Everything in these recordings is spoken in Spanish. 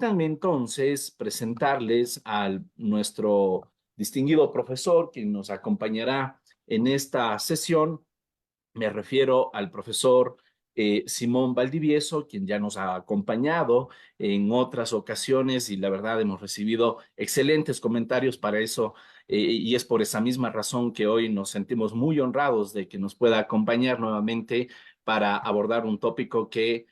Permítanme entonces presentarles a nuestro distinguido profesor, quien nos acompañará en esta sesión. Me refiero al profesor Simón Valdivieso, quien ya nos ha acompañado en otras ocasiones y la verdad hemos recibido excelentes comentarios para eso, y es por esa misma razón que hoy nos sentimos muy honrados de que nos pueda acompañar nuevamente para abordar un tópico que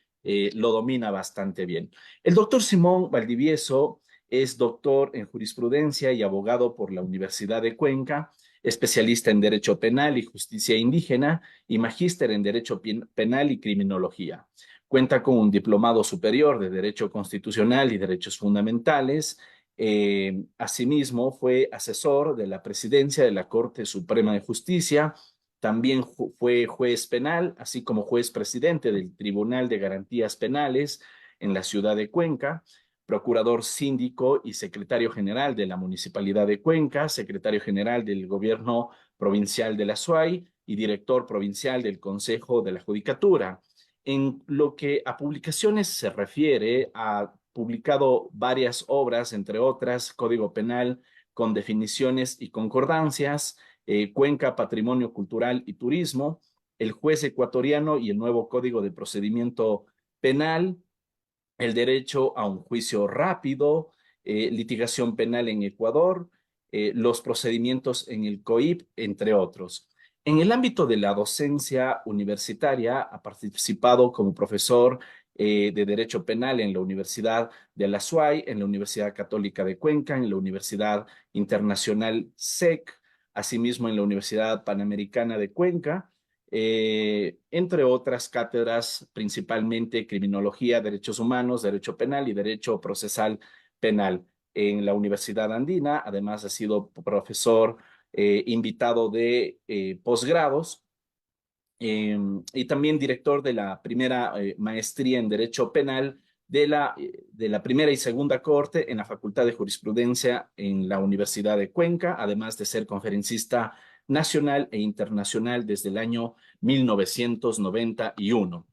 lo domina bastante bien. El doctor Simón Valdivieso es doctor en jurisprudencia y abogado por la Universidad de Cuenca, especialista en Derecho Penal y Justicia Indígena y magíster en Derecho Penal y Criminología. Cuenta con un diplomado superior de Derecho Constitucional y Derechos Fundamentales. Asimismo, fue asesor de la presidencia de la Corte Suprema de Justicia. También fue juez penal, así como juez presidente del Tribunal de Garantías Penales en la ciudad de Cuenca, procurador síndico y secretario general de la Municipalidad de Cuenca, secretario general del Gobierno Provincial de la SUAY y director provincial del Consejo de la Judicatura. En lo que a publicaciones se refiere, ha publicado varias obras, entre otras, Código Penal con definiciones y concordancias, Cuenca, Patrimonio Cultural y Turismo, El juez ecuatoriano y el nuevo Código de Procedimiento Penal, el derecho a un juicio rápido, litigación penal en Ecuador, los procedimientos en el COIP, entre otros. En el ámbito de la docencia universitaria, ha participado como profesor de Derecho Penal en la Universidad de la SUAY, en la Universidad Católica de Cuenca, en la Universidad Internacional SEC, asimismo en la Universidad Panamericana de Cuenca, entre otras cátedras, principalmente criminología, derechos humanos, derecho penal y derecho procesal penal en la Universidad Andina. Además, ha sido profesor invitado de posgrados, y también director de la primera maestría en Derecho Penal de la primera y segunda corte en la Facultad de Jurisprudencia en la Universidad de Cuenca, además de ser conferencista nacional e internacional desde el año 1991.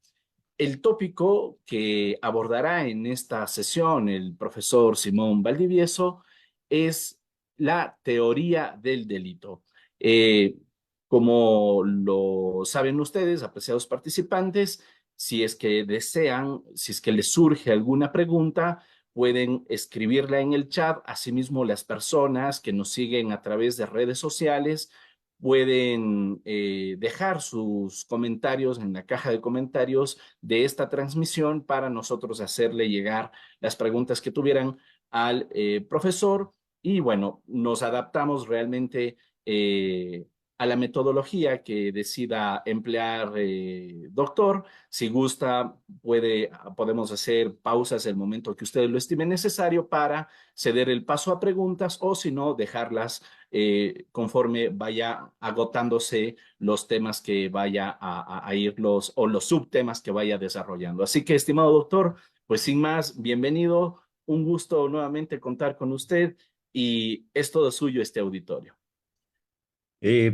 El tópico que abordará en esta sesión el profesor Simón Valdivieso es la teoría del delito. Eh, Como lo saben ustedes, apreciados participantes, si es que desean, si es que les surge alguna pregunta, pueden escribirla en el chat. Asimismo, las personas que nos siguen a través de redes sociales pueden dejar sus comentarios en la caja de comentarios de esta transmisión para nosotros hacerle llegar las preguntas que tuvieran al profesor. Y bueno, nos adaptamos realmente a la metodología que decida emplear, doctor. Si gusta, podemos hacer pausas el momento que ustedes lo estimen necesario para ceder el paso a preguntas, o si no, dejarlas conforme vaya agotándose los temas que vaya a ir o los subtemas que vaya desarrollando. Así que, estimado doctor, pues sin más, bienvenido. Un gusto nuevamente contar con usted y es todo suyo este auditorio.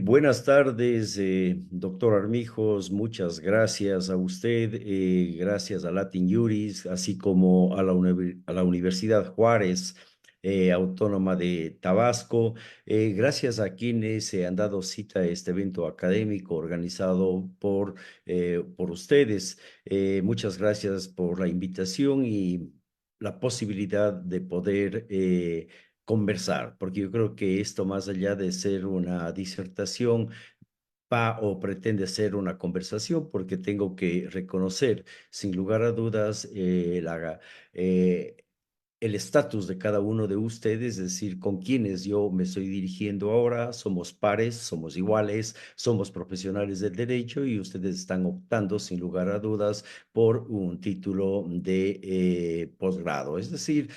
Buenas tardes, doctor Armijos. Muchas gracias a usted, gracias a Latin Juris, así como a la Universidad Juárez, Autónoma de Tabasco. Gracias a quienes se han dado cita a este evento académico organizado por ustedes. Muchas gracias por la invitación y la posibilidad de poder conversar, porque yo creo que esto, más allá de ser una disertación, va o pretende ser una conversación, porque tengo que reconocer, sin lugar a dudas, eh, el estatus de cada uno de ustedes, es decir, con quienes yo me estoy dirigiendo ahora. Somos pares, somos iguales, somos profesionales del derecho y ustedes están optando, sin lugar a dudas, por un título de posgrado. Es decir,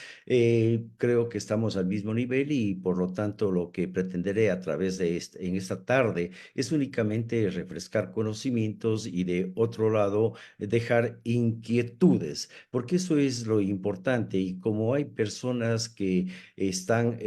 creo que estamos al mismo nivel y por lo tanto lo que pretenderé a través de en esta tarde es únicamente refrescar conocimientos y, de otro lado, dejar inquietudes, porque eso es lo importante. Y como hay personas que están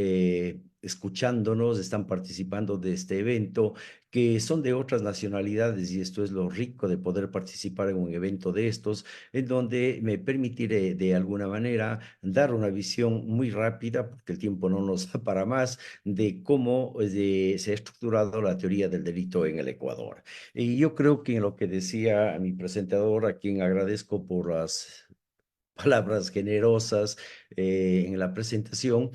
escuchándonos, están participando de este evento, que son de otras nacionalidades y esto es lo rico de poder participar en un evento de estos, en donde me permitiré de alguna manera dar una visión muy rápida, porque el tiempo no nos da para más, de cómo se ha estructurado la teoría del delito en el Ecuador. Y yo creo que en lo que decía mi presentador, a quien agradezco por las palabras generosas en la presentación.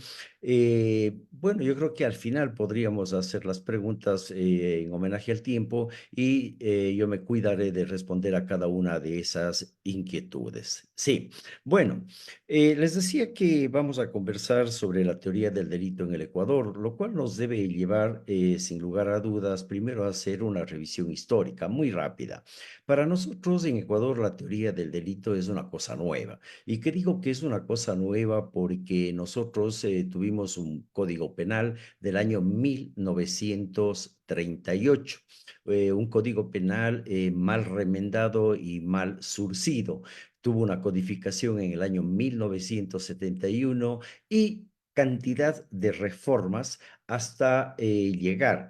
Bueno, yo creo que al final podríamos hacer las preguntas en homenaje al tiempo y yo me cuidaré de responder a cada una de esas inquietudes. Sí, bueno, les decía que vamos a conversar sobre la teoría del delito en el Ecuador, lo cual nos debe llevar, sin lugar a dudas, primero a hacer una revisión histórica muy rápida. Para nosotros en Ecuador la teoría del delito es una cosa nueva. ¿Y qué digo que es una cosa nueva? Porque nosotros tuvimos un código penal del año 1938, un código penal mal remendado y mal surcido. Tuvo una codificación en el año 1971 y cantidad de reformas hasta llegar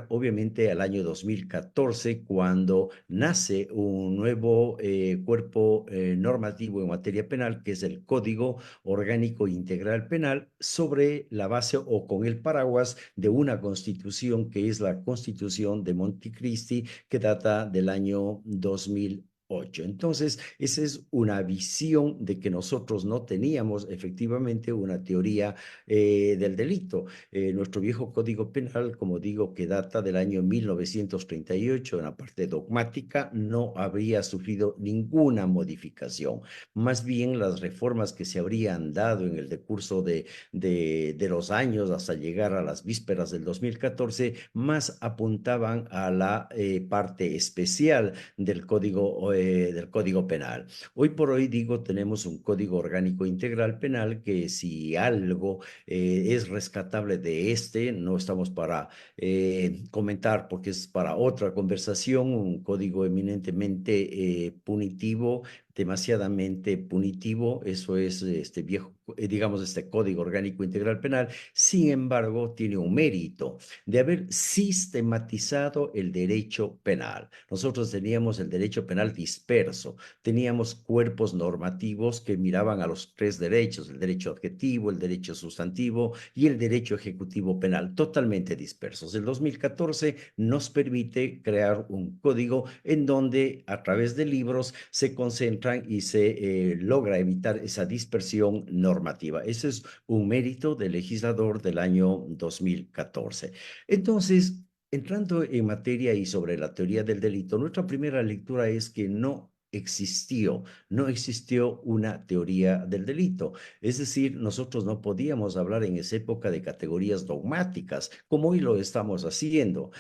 obviamente al año 2014, cuando nace un nuevo cuerpo normativo en materia penal, que es el Código Orgánico Integral Penal, sobre la base o con el paraguas de una constitución que es la Constitución de Montecristi, que data del año 2008. Entonces, esa es una visión de que nosotros no teníamos efectivamente una teoría del delito. Nuestro viejo Código Penal, como digo, que data del año 1938, en la parte dogmática, no habría sufrido ninguna modificación. Más bien, las reformas que se habrían dado en el decurso de los años hasta llegar a las vísperas del 2014, más apuntaban a la parte especial del código penal. Hoy por hoy, digo, tenemos un Código Orgánico Integral Penal que, si algo es rescatable de este, no estamos para comentar porque es para otra conversación, un código eminentemente punitivo, demasiadamente punitivo. Eso es este viejo, digamos, este Código Orgánico Integral Penal. Sin embargo, tiene un mérito de haber sistematizado el derecho penal. Nosotros teníamos el derecho penal disperso, teníamos cuerpos normativos que miraban a los tres derechos: el derecho adjetivo, el derecho sustantivo y el derecho ejecutivo penal, totalmente dispersos. El 2014 nos permite crear un código en donde, a través de libros, se concentran y se logra evitar esa dispersión normativa. Ese es un mérito del legislador del año 2014. Entonces, entrando en materia y sobre la teoría del delito, nuestra primera lectura es que no existió una teoría del delito. Es decir, nosotros no podíamos hablar en esa época de categorías dogmáticas, como hoy lo estamos haciendo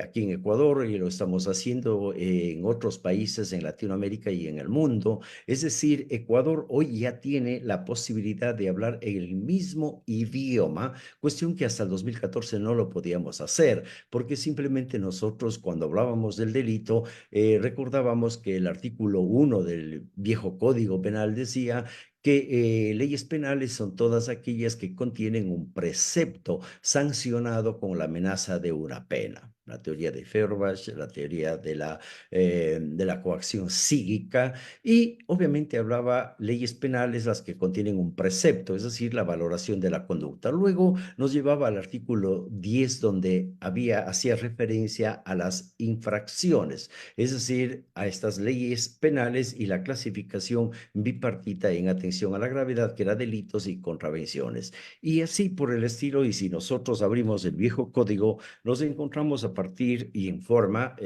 aquí en Ecuador, y lo estamos haciendo en otros países en Latinoamérica y en el mundo. Es decir, Ecuador hoy ya tiene la posibilidad de hablar el mismo idioma, cuestión que hasta el 2014 no lo podíamos hacer, porque simplemente nosotros, cuando hablábamos del delito, recordábamos que el artículo 1 del viejo Código Penal decía que leyes penales son todas aquellas que contienen un precepto sancionado con la amenaza de una pena. La teoría de Feuerbach, la teoría de la coacción psíquica, y obviamente hablaba leyes penales las que contienen un precepto, es decir, la valoración de la conducta. Luego nos llevaba al artículo 10, donde hacía referencia a las infracciones, es decir, a estas leyes penales y la clasificación bipartita en atención a la gravedad, que era delitos y contravenciones. Y así por el estilo. Y si nosotros abrimos el viejo código, nos encontramos a partir y en forma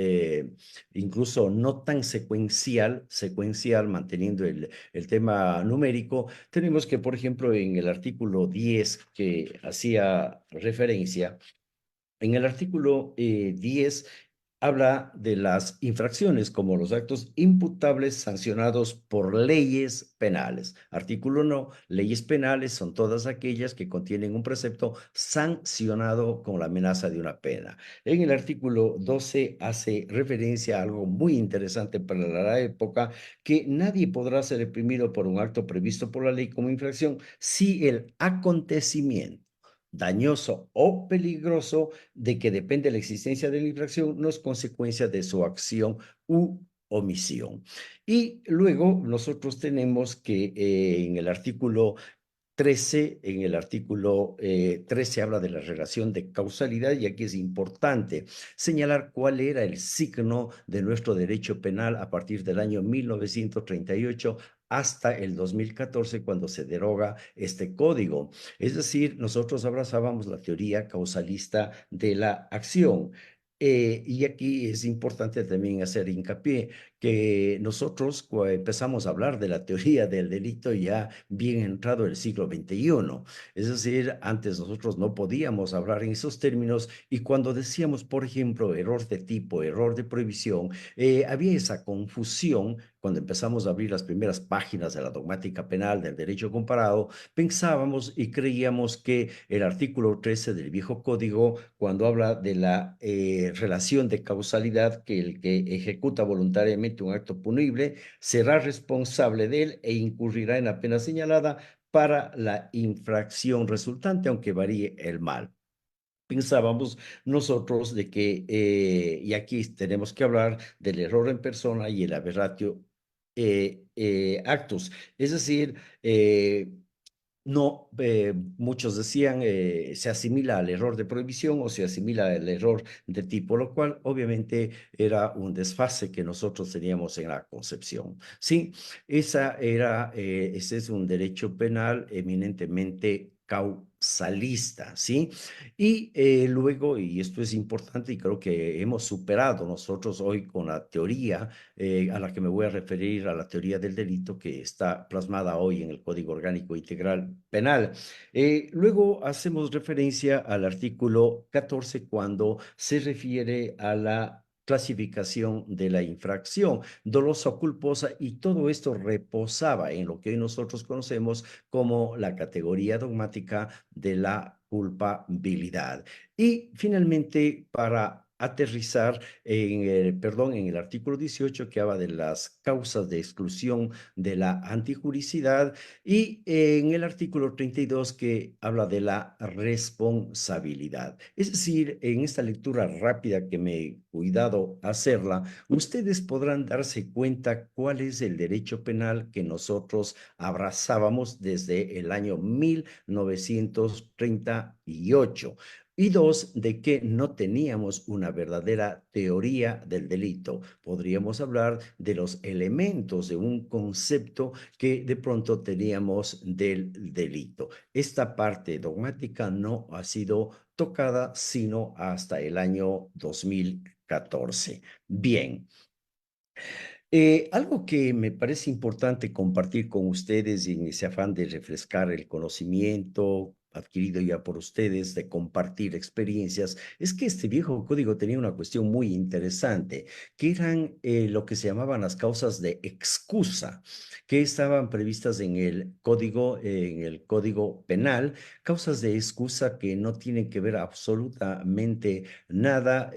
incluso no tan secuencial, manteniendo el tema numérico. Tenemos que, por ejemplo, en el artículo 10 que hacía referencia, en el artículo 10 habla de las infracciones como los actos imputables sancionados por leyes penales. Artículo no, leyes penales son todas aquellas que contienen un precepto sancionado con la amenaza de una pena. En el artículo 12 hace referencia a algo muy interesante para la época: que nadie podrá ser reprimido por un acto previsto por la ley como infracción si el acontecimiento dañoso o peligroso de que depende la existencia de la infracción, no es consecuencia de su acción u omisión. Y luego nosotros tenemos que en el artículo 13, en el artículo 13 habla de la relación de causalidad y aquí es importante señalar cuál era el signo de nuestro derecho penal a partir del año 1938 hasta el 2014 cuando se deroga este código. Es decir, nosotros abrazábamos la teoría causalista de la acción. Y aquí es importante también hacer hincapié que nosotros empezamos a hablar de la teoría del delito ya bien entrado el siglo XXI. Es decir, antes nosotros no podíamos hablar en esos términos y cuando decíamos, por ejemplo, error de tipo, error de prohibición, había esa confusión cuando empezamos a abrir las primeras páginas de la dogmática penal del derecho comparado, pensábamos y creíamos que el artículo 13 del viejo código, cuando habla de la relación de causalidad, que el que ejecuta voluntariamente un acto punible será responsable de él e incurrirá en la pena señalada para la infracción resultante, aunque varíe el mal. Pensábamos nosotros de que, y aquí tenemos que hablar del error en persona y el aberratio actus, es decir, no, muchos decían se asimila al error de prohibición o se asimila al error de tipo, lo cual obviamente era un desfase que nosotros teníamos en la concepción. Sí, ese es un derecho penal eminentemente causalista, ¿sí? Y luego, y esto es importante y creo que hemos superado nosotros hoy con la teoría a la que me voy a referir, a la teoría del delito que está plasmada hoy en el Código Orgánico Integral Penal. Luego hacemos referencia al artículo 14 cuando se refiere a la clasificación de la infracción, dolosa o culposa, y todo esto reposaba en lo que hoy nosotros conocemos como la categoría dogmática de la culpabilidad. Y finalmente, para aterrizar en el artículo 18 que habla de las causas de exclusión de la antijuricidad y en el artículo 32 que habla de la responsabilidad. Es decir, en esta lectura rápida que me he cuidado hacerla, ustedes podrán darse cuenta cuál es el derecho penal que nosotros abrazábamos desde el año 1938. Y dos, de que no teníamos una verdadera teoría del delito. Podríamos hablar de los elementos de un concepto que de pronto teníamos del delito. Esta parte dogmática no ha sido tocada sino hasta el año 2014. Bien. Algo que me parece importante compartir con ustedes y en ese afán de refrescar el conocimiento adquirido ya por ustedes, de compartir experiencias, es que este viejo código tenía una cuestión muy interesante, que eran lo que se llamaban las causas de excusa, que estaban previstas en el código penal, causas de excusa que no tienen que ver absolutamente nada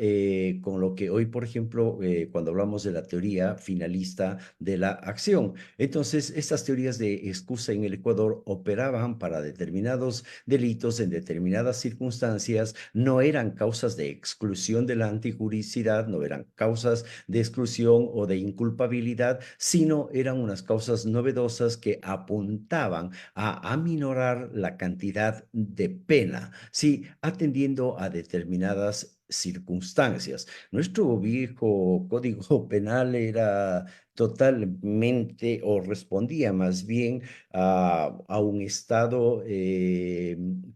con lo que hoy, por ejemplo, cuando hablamos de la teoría finalista de la acción. Entonces, estas teorías de excusa en el Ecuador operaban para determinados delitos en determinadas circunstancias, no eran causas de exclusión de la antijuricidad, no eran causas de exclusión o de inculpabilidad, sino eran unas causas novedosas que apuntaban a aminorar la cantidad de pena, sí, atendiendo a determinadas circunstancias. Nuestro viejo código penal era totalmente o respondía más bien a un Estado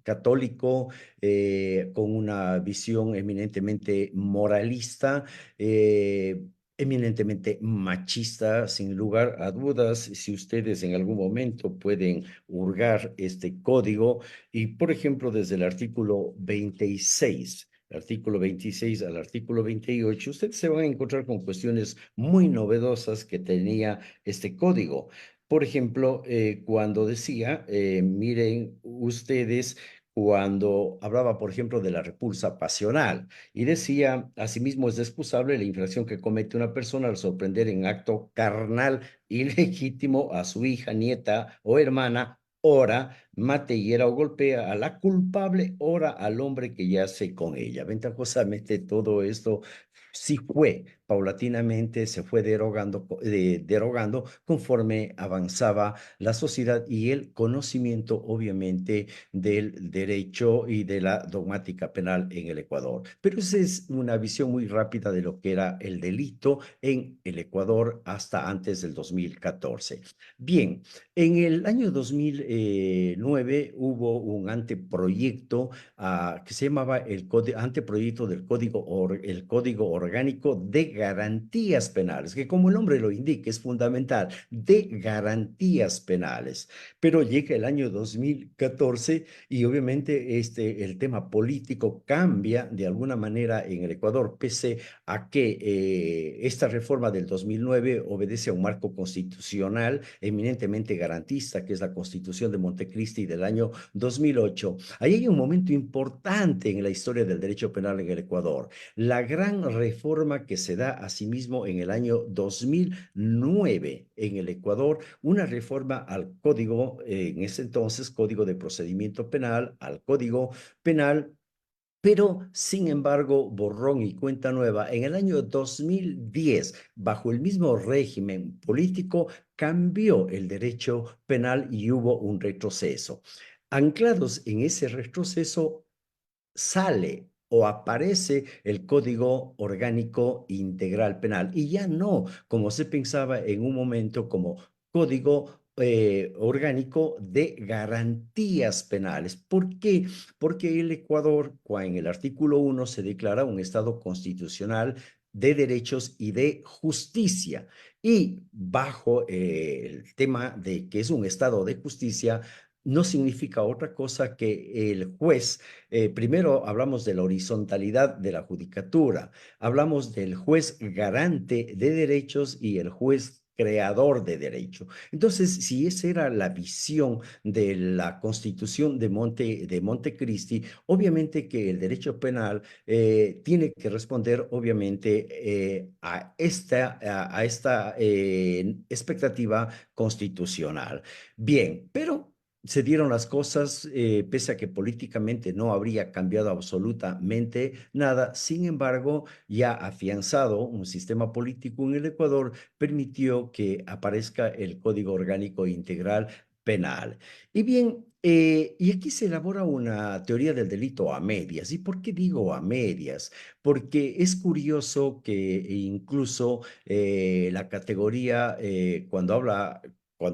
católico con una visión eminentemente moralista, eminentemente machista, sin lugar a dudas. Si ustedes en algún momento pueden hurgar este código y, por ejemplo, desde el artículo 26, artículo 26 al artículo 28, ustedes se van a encontrar con cuestiones muy novedosas que tenía este código. Por ejemplo, cuando decía, miren ustedes, cuando hablaba, por ejemplo, de la repulsa pasional y decía, asimismo es excusable la infracción que comete una persona al sorprender en acto carnal ilegítimo a su hija, nieta o hermana, ora mate, hiera o golpea a la culpable, ora al hombre que yace con ella. Ventajosamente todo esto sí fue paulatinamente, se fue derogando conforme avanzaba la sociedad y el conocimiento, obviamente, del derecho y de la dogmática penal en el Ecuador. Pero esa es una visión muy rápida de lo que era el delito en el Ecuador hasta antes del 2014. Bien, en el año 2009 hubo un anteproyecto que se llamaba anteproyecto del el Código Orgánico de Garantías Penales, que como el nombre lo indica, es fundamental, de garantías penales. Pero llega el año 2014 y obviamente el tema político cambia de alguna manera en el Ecuador, pese a que esta reforma del 2009 obedece a un marco constitucional eminentemente garantista, que es la Constitución de Montecristi del año 2008. Ahí hay un momento importante en la historia del derecho penal en el Ecuador, la gran reforma que se da asimismo en el año 2009 en el Ecuador, una reforma al código, en ese entonces, Código de Procedimiento Penal, al Código Penal, pero, sin embargo, borrón y cuenta nueva, en el año 2010, bajo el mismo régimen político, cambió el derecho penal y hubo un retroceso. Anclados en ese retroceso, sale o aparece el Código Orgánico Integral Penal y ya no, como se pensaba en un momento, como Código Orgánico de Garantías Penales. ¿Por qué? Porque el Ecuador, en el artículo 1, se declara un Estado constitucional de derechos y de justicia. Y bajo el tema de que es un Estado de justicia, no significa otra cosa que el juez, primero hablamos de la horizontalidad de la judicatura, hablamos del juez garante de derechos y el juez creador de derecho. Entonces, si esa era la visión de la Constitución de Montecristi, obviamente que el derecho penal tiene que responder, obviamente, a esta expectativa constitucional. Bien, pero se dieron las cosas, pese a que políticamente no habría cambiado absolutamente nada. Sin embargo, ya afianzado un sistema político en el Ecuador, permitió que aparezca el Código Orgánico Integral Penal. Y bien, y aquí se elabora una teoría del delito a medias. ¿Y por qué digo a medias? Porque es curioso que incluso la categoría, cuando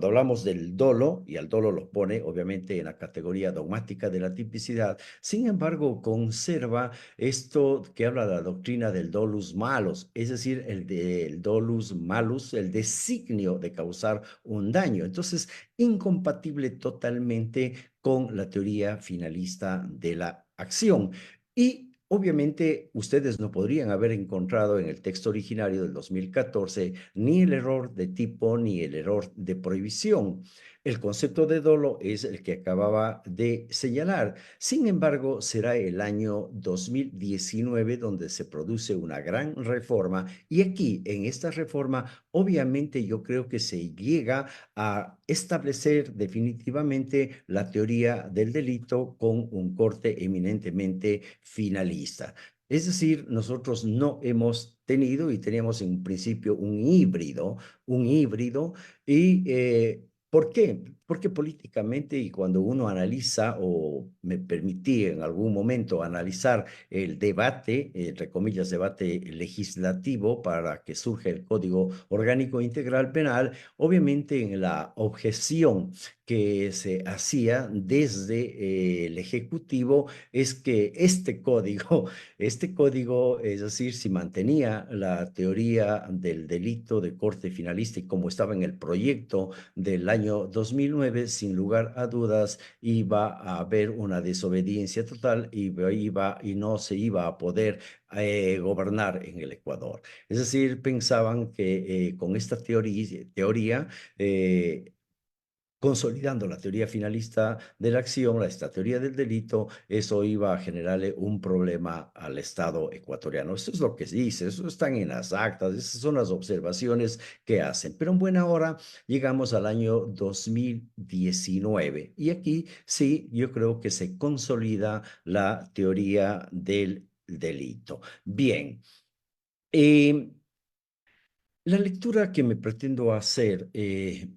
hablamos del dolo, y al dolo lo pone obviamente en la categoría dogmática de la tipicidad, sin embargo conserva esto que habla de la doctrina del dolus malus, es decir, el del dolus malus, el designio de causar un daño. Entonces, incompatible totalmente con la teoría finalista de la acción. Y obviamente ustedes no podrían haber encontrado en el texto originario del 2014 ni el error de tipo ni el error de prohibición. El concepto de dolo es el que acababa de señalar. Sin embargo, será el año 2019 donde se produce una gran reforma y aquí, en esta reforma, obviamente yo creo que se llega a establecer definitivamente la teoría del delito con un corte eminentemente finalista. Es decir, nosotros no hemos tenido y teníamos en un principio un híbrido y ¿por qué? Porque políticamente y cuando uno analiza, o me permití en algún momento analizar el debate, entre comillas, debate legislativo para que surja el Código Orgánico Integral Penal, obviamente en la objeción que se hacía desde el Ejecutivo es que este código, es decir, si mantenía la teoría del delito de corte finalista y como estaba en el proyecto del año 2009, sin lugar a dudas, iba a haber una desobediencia total y no se iba a poder gobernar en el Ecuador. Es decir, pensaban que con esta teoría consolidando la teoría finalista de la acción, esta teoría del delito, eso iba a generarle un problema al Estado ecuatoriano. Eso es lo que se dice, eso están en las actas, esas son las observaciones que hacen. Pero en buena hora llegamos al año 2019 y aquí sí, yo creo que se consolida la teoría del delito. Bien. Eh, la lectura que me pretendo hacer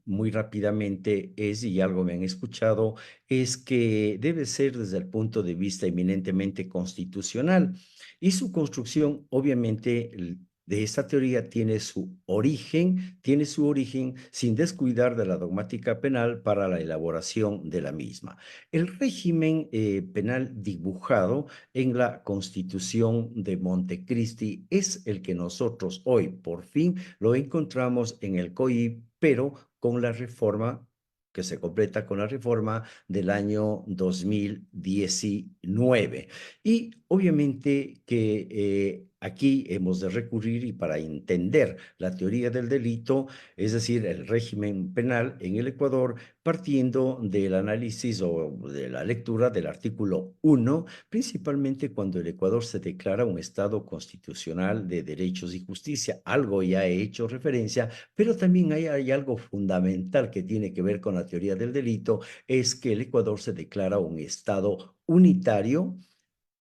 muy rápidamente es, y algo me han escuchado, es que debe ser desde el punto de vista eminentemente constitucional. Y su construcción, obviamente, de esta teoría tiene su origen sin descuidar de la dogmática penal para la elaboración de la misma. El régimen penal dibujado en la Constitución de Montecristi es el que nosotros hoy, por fin, lo encontramos en el COI, pero con la reforma que se completa con la reforma del año 2019. Y obviamente que aquí hemos de recurrir y para entender la teoría del delito, es decir, el régimen penal en el Ecuador, partiendo del análisis o de la lectura del artículo 1, principalmente cuando el Ecuador se declara un Estado constitucional de derechos y justicia. Algo ya he hecho referencia, pero también hay algo fundamental que tiene que ver con la teoría del delito, es que el Ecuador se declara un Estado unitario,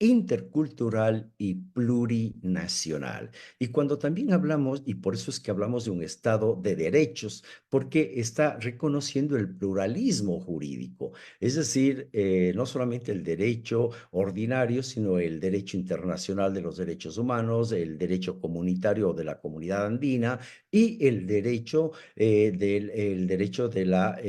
intercultural y plurinacional. Y cuando también hablamos, y por eso es que hablamos de un Estado de derechos, porque está reconociendo el pluralismo jurídico, es decir, no solamente el derecho ordinario, sino el derecho internacional de los derechos humanos, el derecho comunitario de la comunidad andina y el derecho de la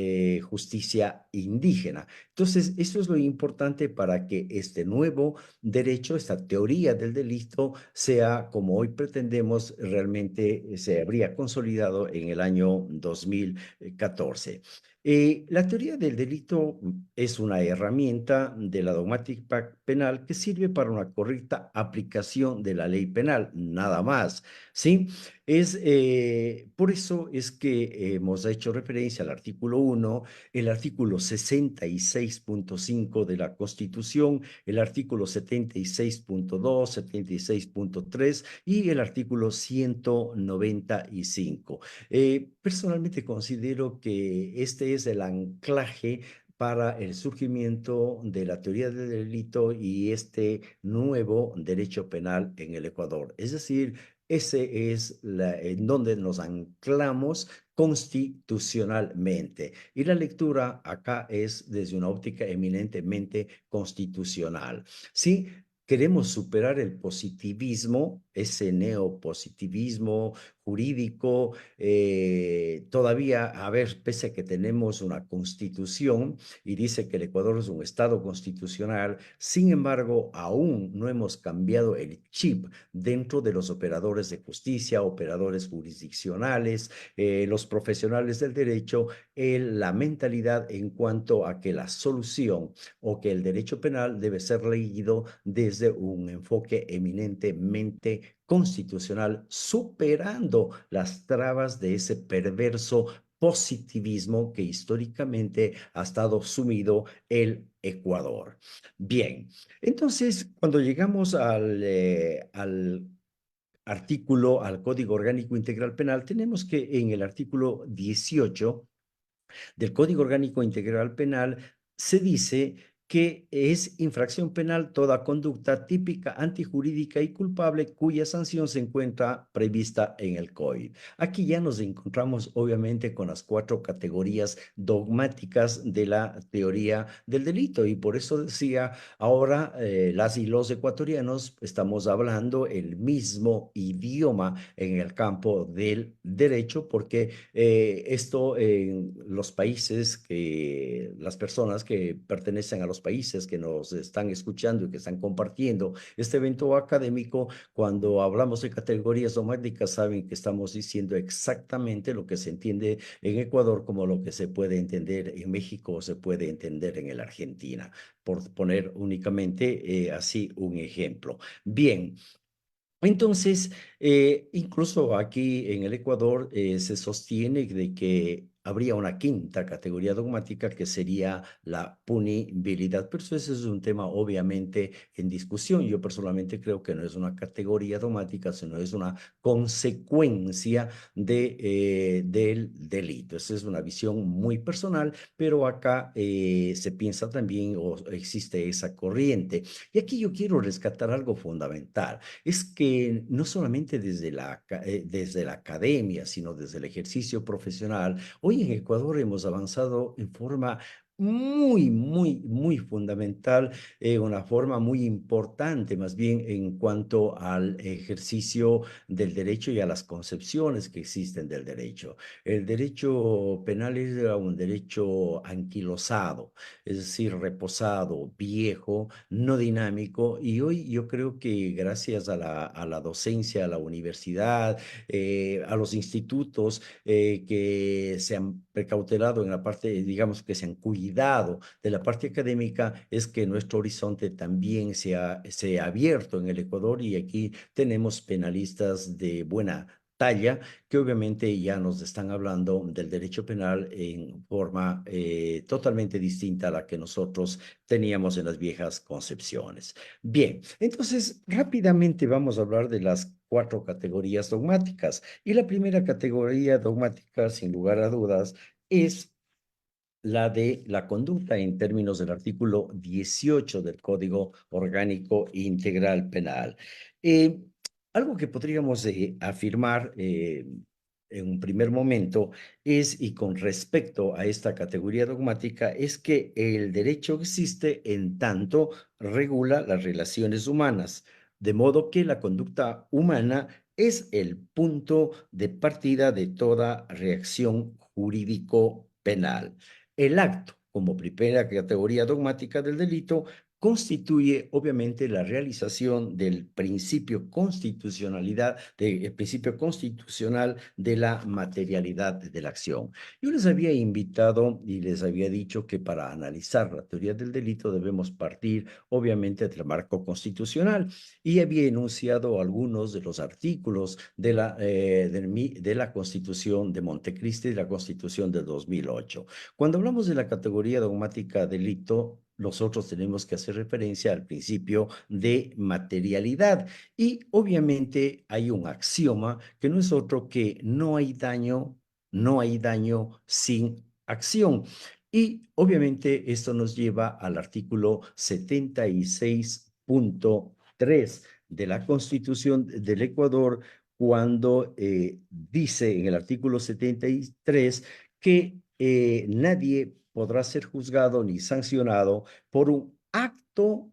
justicia indígena. Entonces, eso es lo importante para que este nuevo derecho, esta teoría del delito, sea como hoy pretendemos, realmente se habría consolidado en el año 2014. La teoría del delito es una herramienta de la dogmática penal que sirve para una correcta aplicación de la ley penal, nada más, ¿sí? Por eso es que hemos hecho referencia al artículo 1, el artículo 66.5 de la Constitución, el artículo 76.2, 76.3 y el artículo 195. Personalmente considero que este es el anclaje para el surgimiento de la teoría del delito y este nuevo derecho penal en el Ecuador. Es decir, ese es en donde nos anclamos constitucionalmente. Y la lectura acá es desde una óptica eminentemente constitucional. Sí, queremos superar el positivismo, ese neopositivismo jurídico, todavía, a ver, pese a que tenemos una constitución y dice que el Ecuador es un Estado constitucional, sin embargo, aún no hemos cambiado el chip dentro de los operadores de justicia, operadores jurisdiccionales, los profesionales del derecho, la mentalidad en cuanto a que la solución o que el derecho penal debe ser leído desde un enfoque eminentemente constitucional, superando las trabas de ese perverso positivismo que históricamente ha estado sumido el Ecuador. Bien, entonces cuando llegamos al artículo, al Código Orgánico Integral Penal, tenemos que en el artículo 18 del Código Orgánico Integral Penal se dice que es infracción penal toda conducta típica, antijurídica y culpable cuya sanción se encuentra prevista en el COI. Aquí ya nos encontramos obviamente con las cuatro categorías dogmáticas de la teoría del delito y por eso decía, ahora las y los ecuatorianos estamos hablando el mismo idioma en el campo del derecho porque esto en los países las personas que pertenecen a los países que nos están escuchando y que están compartiendo este evento académico, cuando hablamos de categorías dogmáticas, saben que estamos diciendo exactamente lo que se entiende en Ecuador como lo que se puede entender en México o se puede entender en la Argentina, por poner únicamente así un ejemplo. Bien. Entonces, incluso aquí en el Ecuador se sostiene de que habría una quinta categoría dogmática que sería la punibilidad, pero eso es un tema obviamente en discusión. Yo personalmente creo que no es una categoría dogmática, sino es una consecuencia del delito. Esa es una visión muy personal, pero acá se piensa también o existe esa corriente. Y aquí yo quiero rescatar algo fundamental, es que no solamente desde la academia, sino desde el ejercicio profesional, hoy en Ecuador hemos avanzado en forma muy fundamental, una forma muy importante, más bien en cuanto al ejercicio del derecho y a las concepciones que existen del derecho. El derecho penal era un derecho anquilosado, es decir, reposado, viejo, no dinámico, y hoy yo creo que gracias a la docencia, a la universidad, a los institutos, que se han precautelado en la parte, digamos, que se han cuidado de la parte académica, es que nuestro horizonte también se ha abierto en el Ecuador y aquí tenemos penalistas de buena talla que obviamente ya nos están hablando del derecho penal en forma totalmente distinta a la que nosotros teníamos en las viejas concepciones. Bien, entonces rápidamente vamos a hablar de las cuatro categorías dogmáticas. Y la primera categoría dogmática, sin lugar a dudas, es la de la conducta en términos del artículo 18 del Código Orgánico Integral Penal. Eh, Algo que podríamos afirmar en un primer momento es, y con respecto a esta categoría dogmática, es que el derecho existe en tanto regula las relaciones humanas, de modo que la conducta humana es el punto de partida de toda reacción jurídico penal. El acto, como primera categoría dogmática del delito, constituye obviamente la realización del principio constitucionalidad, del principio constitucional de la materialidad de la acción. Yo les había invitado y les había dicho que para analizar la teoría del delito debemos partir obviamente del marco constitucional y había enunciado algunos de los artículos de la Constitución de Montecristi y la Constitución de 2008. Cuando hablamos de la categoría dogmática delito, nosotros tenemos que hacer referencia al principio de materialidad y obviamente hay un axioma que no es otro que no hay daño sin acción. Y obviamente esto nos lleva al artículo 76.3 de la Constitución del Ecuador, cuando dice en el artículo 73 que nadie podrá ser juzgado ni sancionado por un acto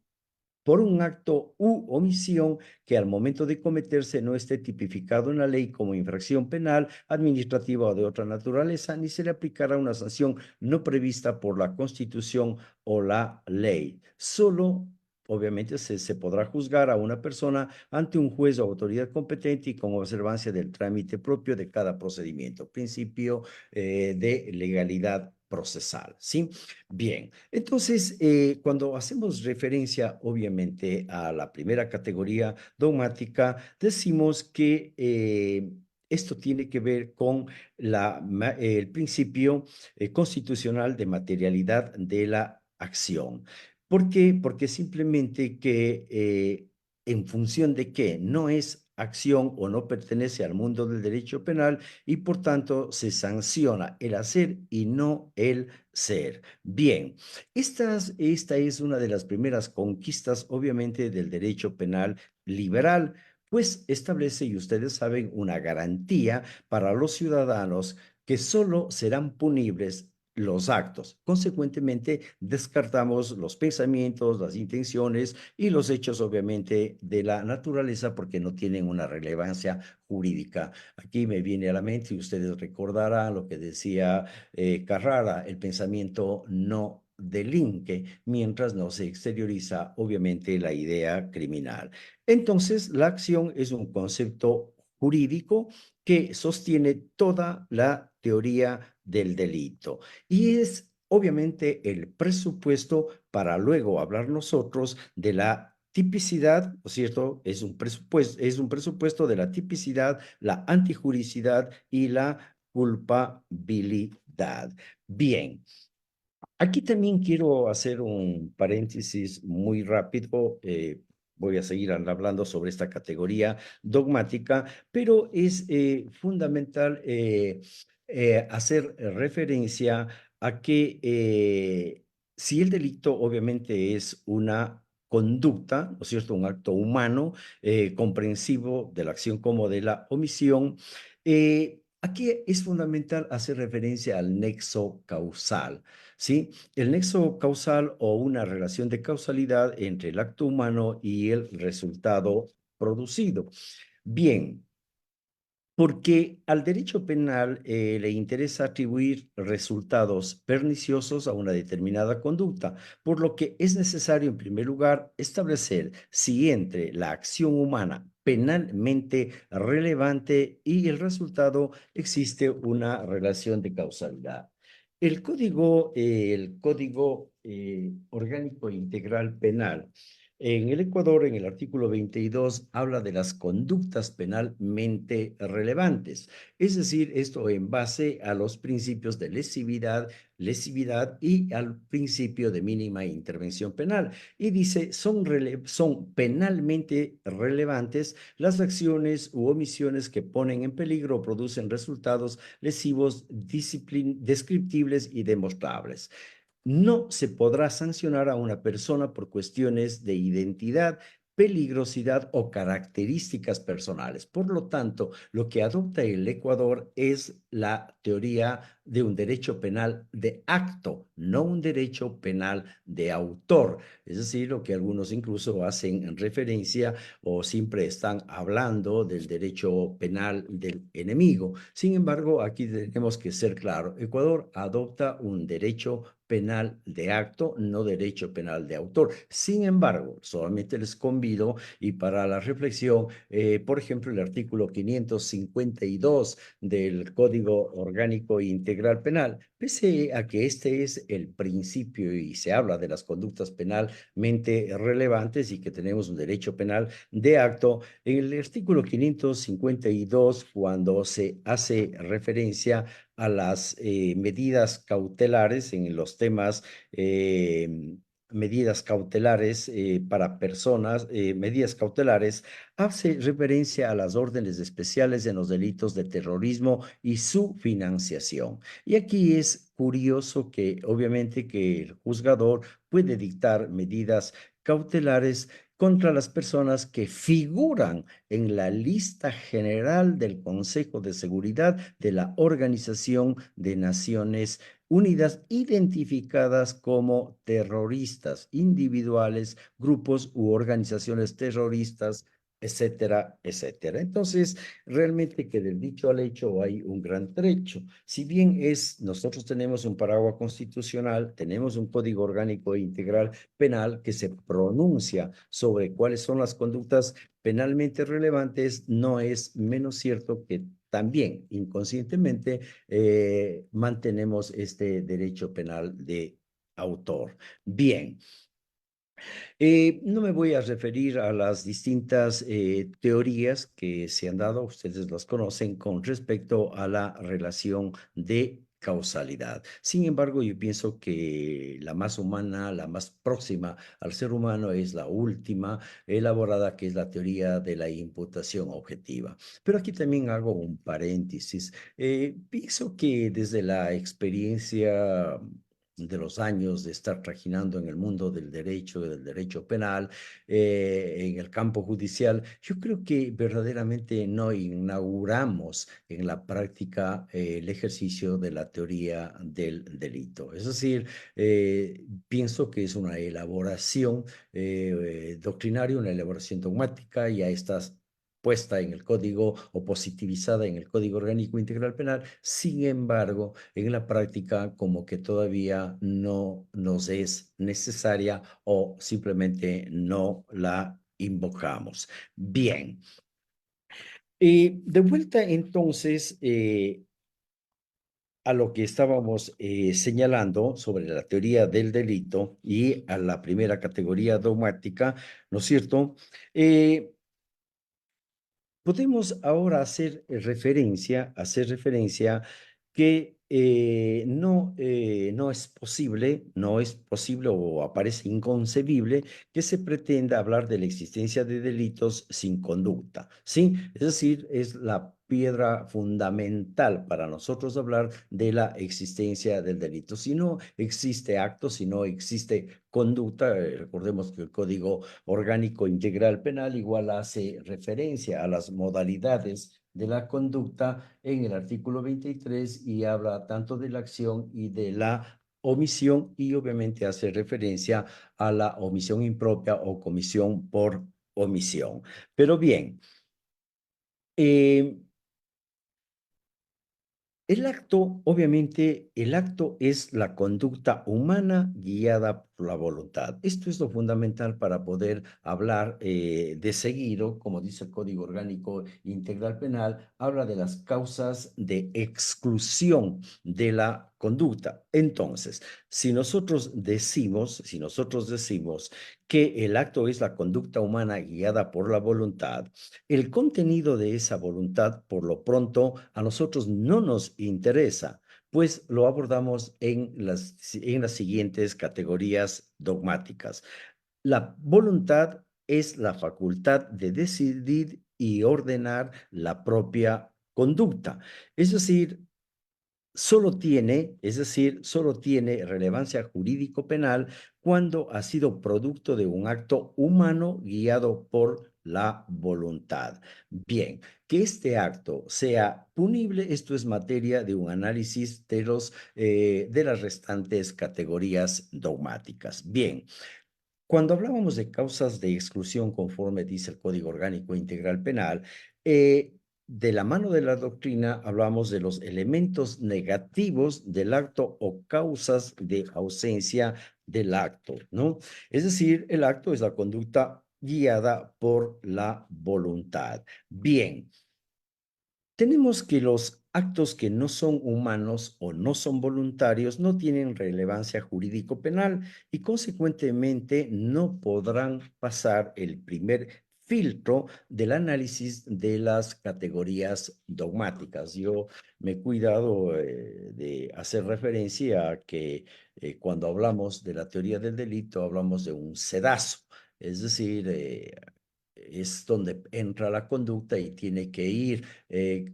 u omisión que al momento de cometerse no esté tipificado en la ley como infracción penal, administrativa o de otra naturaleza, ni se le aplicará una sanción no prevista por la Constitución o la ley. Solo obviamente se podrá juzgar a una persona ante un juez o autoridad competente y con observancia del trámite propio de cada procedimiento. Principio de legalidad procesal, ¿sí? Bien, entonces, cuando hacemos referencia, obviamente, a la primera categoría dogmática, decimos que esto tiene que ver con el principio constitucional de materialidad de la acción. ¿Por qué? Porque simplemente que en función de que no es acción o no pertenece al mundo del derecho penal y por tanto se sanciona el hacer y no el ser. Bien, esta es una de las primeras conquistas, obviamente, del derecho penal liberal, pues establece, y ustedes saben, una garantía para los ciudadanos que solo serán punibles los actos. Consecuentemente, descartamos los pensamientos, las intenciones y los hechos, obviamente, de la naturaleza porque no tienen una relevancia jurídica. Aquí me viene a la mente, y ustedes recordarán lo que decía Carrara, el pensamiento no delinque mientras no se exterioriza, obviamente, la idea criminal. Entonces, la acción es un concepto jurídico que sostiene toda la teoría del delito y es obviamente el presupuesto para luego hablar nosotros de la tipicidad, ¿no es cierto? Es un presupuesto de la tipicidad, la antijuricidad y la culpabilidad. causalidad. Bien. Aquí también quiero hacer un paréntesis muy rápido. Voy a seguir hablando sobre esta categoría dogmática, pero es fundamental hacer referencia a que si el delito obviamente es una conducta, ¿no es cierto?, un acto humano comprensivo de la acción como de la omisión, aquí es fundamental hacer referencia al nexo causal. ¿Sí? El nexo causal o una relación de causalidad entre el acto humano y el resultado producido. Bien, porque al derecho penal le interesa atribuir resultados perniciosos a una determinada conducta, por lo que es necesario, en primer lugar, establecer si entre la acción humana penalmente relevante y el resultado existe una relación de causalidad. El Código Orgánico Integral Penal en el Ecuador, en el artículo 22, habla de las conductas penalmente relevantes, es decir, esto en base a los principios de lesividad y al principio de mínima intervención penal. Y dice, son penalmente relevantes las acciones u omisiones que ponen en peligro o producen resultados lesivos, descriptibles y demostrables. No se podrá sancionar a una persona por cuestiones de identidad, peligrosidad o características personales. Por lo tanto, lo que adopta el Ecuador es la teoría de un derecho penal de acto, no un derecho penal de autor. Es decir, lo que algunos incluso hacen referencia o siempre están hablando del derecho penal del enemigo. Sin embargo, aquí tenemos que ser claros. Ecuador adopta un derecho penal de acto, no derecho penal de autor. Sin embargo, solamente les convido y para la reflexión, por ejemplo, el artículo 552 del Código Orgánico Integral Penal, pese a que este es el principio y se habla de las conductas penalmente relevantes y que tenemos un derecho penal de acto, en el artículo 552, cuando se hace referencia a las medidas cautelares en los temas medidas cautelares para personas, medidas cautelares, hace referencia a las órdenes especiales en los delitos de terrorismo y su financiación. Y aquí es curioso que obviamente que el juzgador puede dictar medidas cautelares contra las personas que figuran en la lista general del Consejo de Seguridad de la Organización de Naciones Unidas, identificadas como terroristas individuales, grupos u organizaciones terroristas, etcétera, etcétera. Entonces, realmente que del dicho al hecho hay un gran trecho. Si bien nosotros tenemos un paraguas constitucional, tenemos un código orgánico e integral penal que se pronuncia sobre cuáles son las conductas penalmente relevantes, no es menos cierto que también inconscientemente mantenemos este derecho penal de autor. Bien, no me voy a referir a las distintas teorías que se han dado, ustedes las conocen, con respecto a la relación de causalidad. Sin embargo, yo pienso que la más humana, la más próxima al ser humano es la última elaborada, que es la teoría de la imputación objetiva. Pero aquí también hago un paréntesis. Pienso que desde la experiencia de los años de estar trajinando en el mundo del derecho penal, en el campo judicial, yo creo que verdaderamente no inauguramos en la práctica el ejercicio de la teoría del delito. Es decir, pienso que es una elaboración doctrinaria, una elaboración dogmática, ya estas puesta en el código o positivizada en el Código Orgánico Integral Penal. Sin embargo, en la práctica como que todavía no nos es necesaria o simplemente no la invocamos. Bien, de vuelta entonces a lo que estábamos señalando sobre la teoría del delito y a la primera categoría dogmática, ¿no es cierto? Podemos ahora hacer referencia que no es posible o aparece inconcebible que se pretenda hablar de la existencia de delitos sin conducta, ¿sí? Es decir, es la piedra fundamental para nosotros hablar de la existencia del delito. Si no existe acto, si no existe conducta, recordemos que el Código Orgánico Integral Penal igual hace referencia a las modalidades de la conducta en el artículo 23 y habla tanto de la acción y de la omisión y obviamente hace referencia a la omisión impropia o comisión por omisión. Pero bien, eh, el acto, obviamente, el acto es la conducta humana guiada por la voluntad. Esto es lo fundamental para poder hablar de seguido, como dice el Código Orgánico Integral Penal, habla de las causas de exclusión de la conducta. Entonces, si nosotros decimos que el acto es la conducta humana guiada por la voluntad, el contenido de esa voluntad, por lo pronto, a nosotros no nos interesa, pues lo abordamos en las siguientes categorías dogmáticas. La voluntad es la facultad de decidir y ordenar la propia conducta. Es decir, solo tiene relevancia jurídico-penal cuando ha sido producto de un acto humano guiado por la voluntad. Bien, que este acto sea punible, esto es materia de un análisis de las restantes categorías dogmáticas. Bien, cuando hablábamos de causas de exclusión, conforme dice el Código Orgánico Integral Penal, de la mano de la doctrina hablamos de los elementos negativos del acto o causas de ausencia del acto, ¿no? Es decir, el acto es la conducta guiada por la voluntad. Bien, tenemos que los actos que no son humanos o no son voluntarios no tienen relevancia jurídico-penal y consecuentemente no podrán pasar el primer filtro del análisis de las categorías dogmáticas. Yo me he cuidado de hacer referencia a que cuando hablamos de la teoría del delito hablamos de un sedazo, es decir, es donde entra la conducta y tiene que ir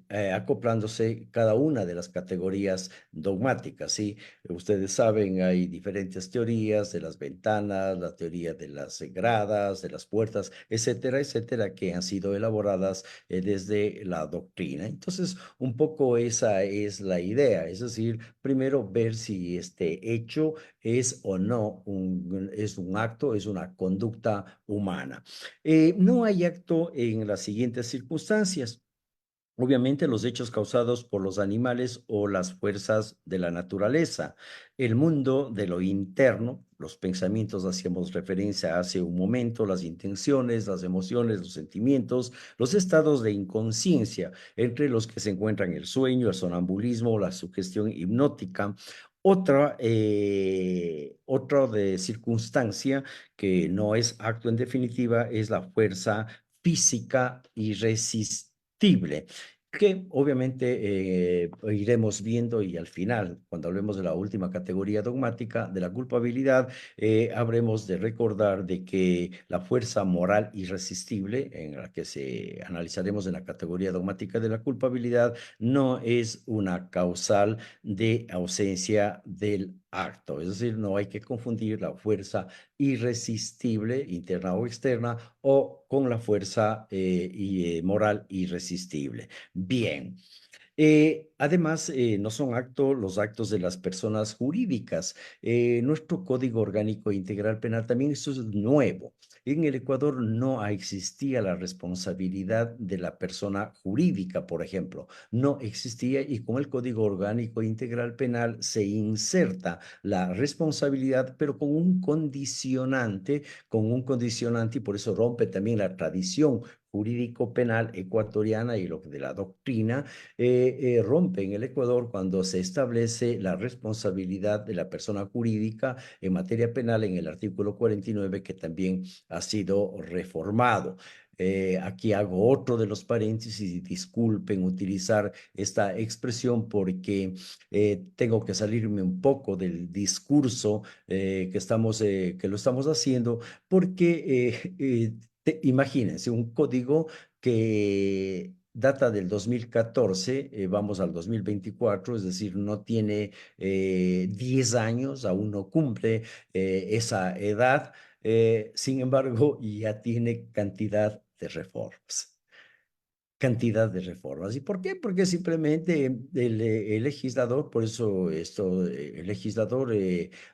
acoplándose cada una de las categorías dogmáticas, ¿sí? Ustedes saben, hay diferentes teorías de las ventanas, la teoría de las gradas, de las puertas, etcétera, etcétera, que han sido elaboradas desde la doctrina. Entonces, un poco esa es la idea, es decir, primero ver si este hecho es o no es un acto, es una conducta humana. No hay acto en las siguientes circunstancias. Obviamente los hechos causados por los animales o las fuerzas de la naturaleza, el mundo de lo interno, los pensamientos, hacíamos referencia hace un momento, las intenciones, las emociones, los sentimientos, los estados de inconsciencia, entre los que se encuentran el sueño, el sonambulismo, la sugestión hipnótica. Otra de circunstancia que no es acto en definitiva es la fuerza física irresistible que obviamente iremos viendo y al final, cuando hablemos de la última categoría dogmática de la culpabilidad, habremos de recordar de que la fuerza moral irresistible, en la que se analizaremos en la categoría dogmática de la culpabilidad, no es una causal de ausencia del acto. Es decir, no hay que confundir la fuerza irresistible, interna o externa, o con la fuerza moral irresistible. Bien. Además, no son los actos de las personas jurídicas. Nuestro Código Orgánico Integral Penal también esto es nuevo. En el Ecuador no existía la responsabilidad de la persona jurídica, por ejemplo. No existía y con el Código Orgánico Integral Penal se inserta la responsabilidad, pero con un condicionante y por eso rompe también la tradición jurídico penal ecuatoriana y lo de la doctrina rompe en el Ecuador cuando se establece la responsabilidad de la persona jurídica en materia penal en el artículo 49 que también ha sido reformado. Aquí hago otro de los paréntesis y disculpen utilizar esta expresión porque tengo que salirme un poco del discurso que lo estamos haciendo porque imagínense un código que data del 2014, vamos al 2024, es decir, no tiene 10 años, aún no cumple esa edad, sin embargo, ya tiene cantidad de reformas. Cantidad de reformas. ¿Y por qué? Porque simplemente el legislador, por eso el legislador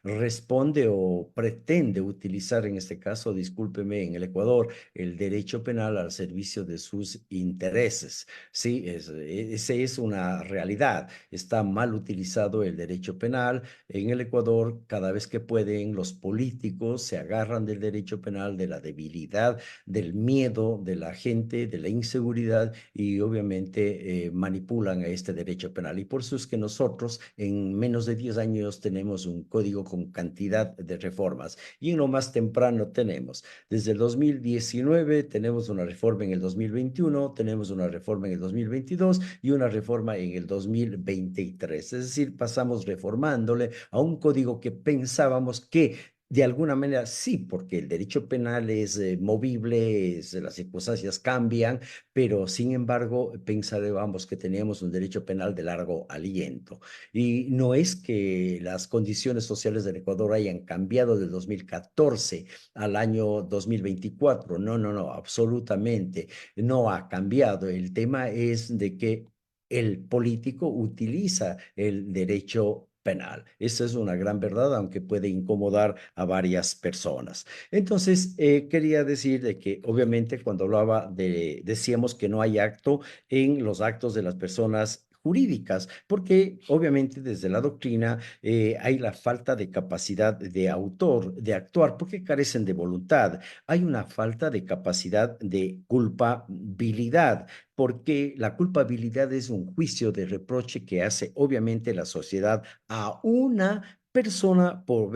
responde o pretende utilizar, en este caso, discúlpeme, en el Ecuador, el derecho penal al servicio de sus intereses. Sí, esa es una realidad. Está mal utilizado el derecho penal. En el Ecuador, cada vez que pueden, los políticos se agarran del derecho penal, de la debilidad, del miedo de la gente, de la inseguridad y obviamente manipulan a este derecho penal. Y por eso es que nosotros en menos de 10 años tenemos un código con cantidad de reformas y en lo más temprano tenemos, desde el 2019 tenemos una reforma en el 2021, tenemos una reforma en el 2022 y una reforma en el 2023. Es decir, pasamos reformándole a un código que pensábamos que de alguna manera sí, porque el derecho penal es movible, las circunstancias cambian, pero sin embargo pensábamos que teníamos un derecho penal de largo aliento. Y no es que las condiciones sociales del Ecuador hayan cambiado del 2014 al año 2024. No, no, no, absolutamente no ha cambiado. El tema es de que el político utiliza el derecho penal. Esa es una gran verdad, aunque puede incomodar a varias personas. Entonces, quería decir de que obviamente cuando decíamos que no hay acto en los actos de las personas jurídicas, porque obviamente desde la doctrina hay la falta de capacidad de autor, de actuar, porque carecen de voluntad. Hay una falta de capacidad de culpabilidad, porque la culpabilidad es un juicio de reproche que hace obviamente la sociedad a una persona por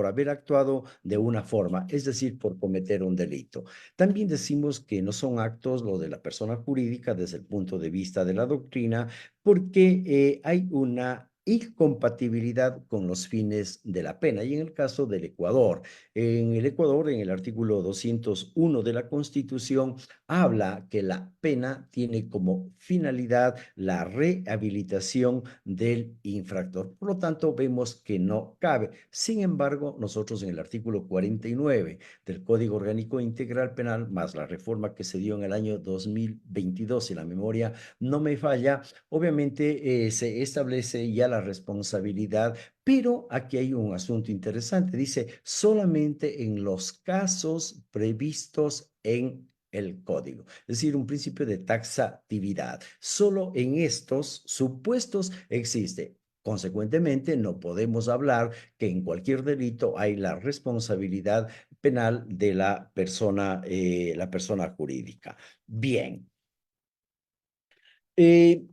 haber actuado de una forma, es decir, por cometer un delito. También decimos que no son actos lo de la persona jurídica desde el punto de vista de la doctrina, porque hay una incompatibilidad con los fines de la pena. Y en el caso del Ecuador, en el Ecuador, en el artículo 201 de la Constitución, habla que la pena tiene como finalidad la rehabilitación del infractor. Por lo tanto, vemos que no cabe. Sin embargo, nosotros en el artículo 49 del Código Orgánico Integral Penal, más la reforma que se dio en el año 2022, si la memoria no me falla, obviamente se establece ya la responsabilidad, pero aquí hay un asunto interesante. Dice, solamente en los casos previstos en el código, es decir, un principio de taxatividad. Solo en estos supuestos existe. Consecuentemente, no podemos hablar que en cualquier delito hay la responsabilidad penal de la persona jurídica. Bien. Eh,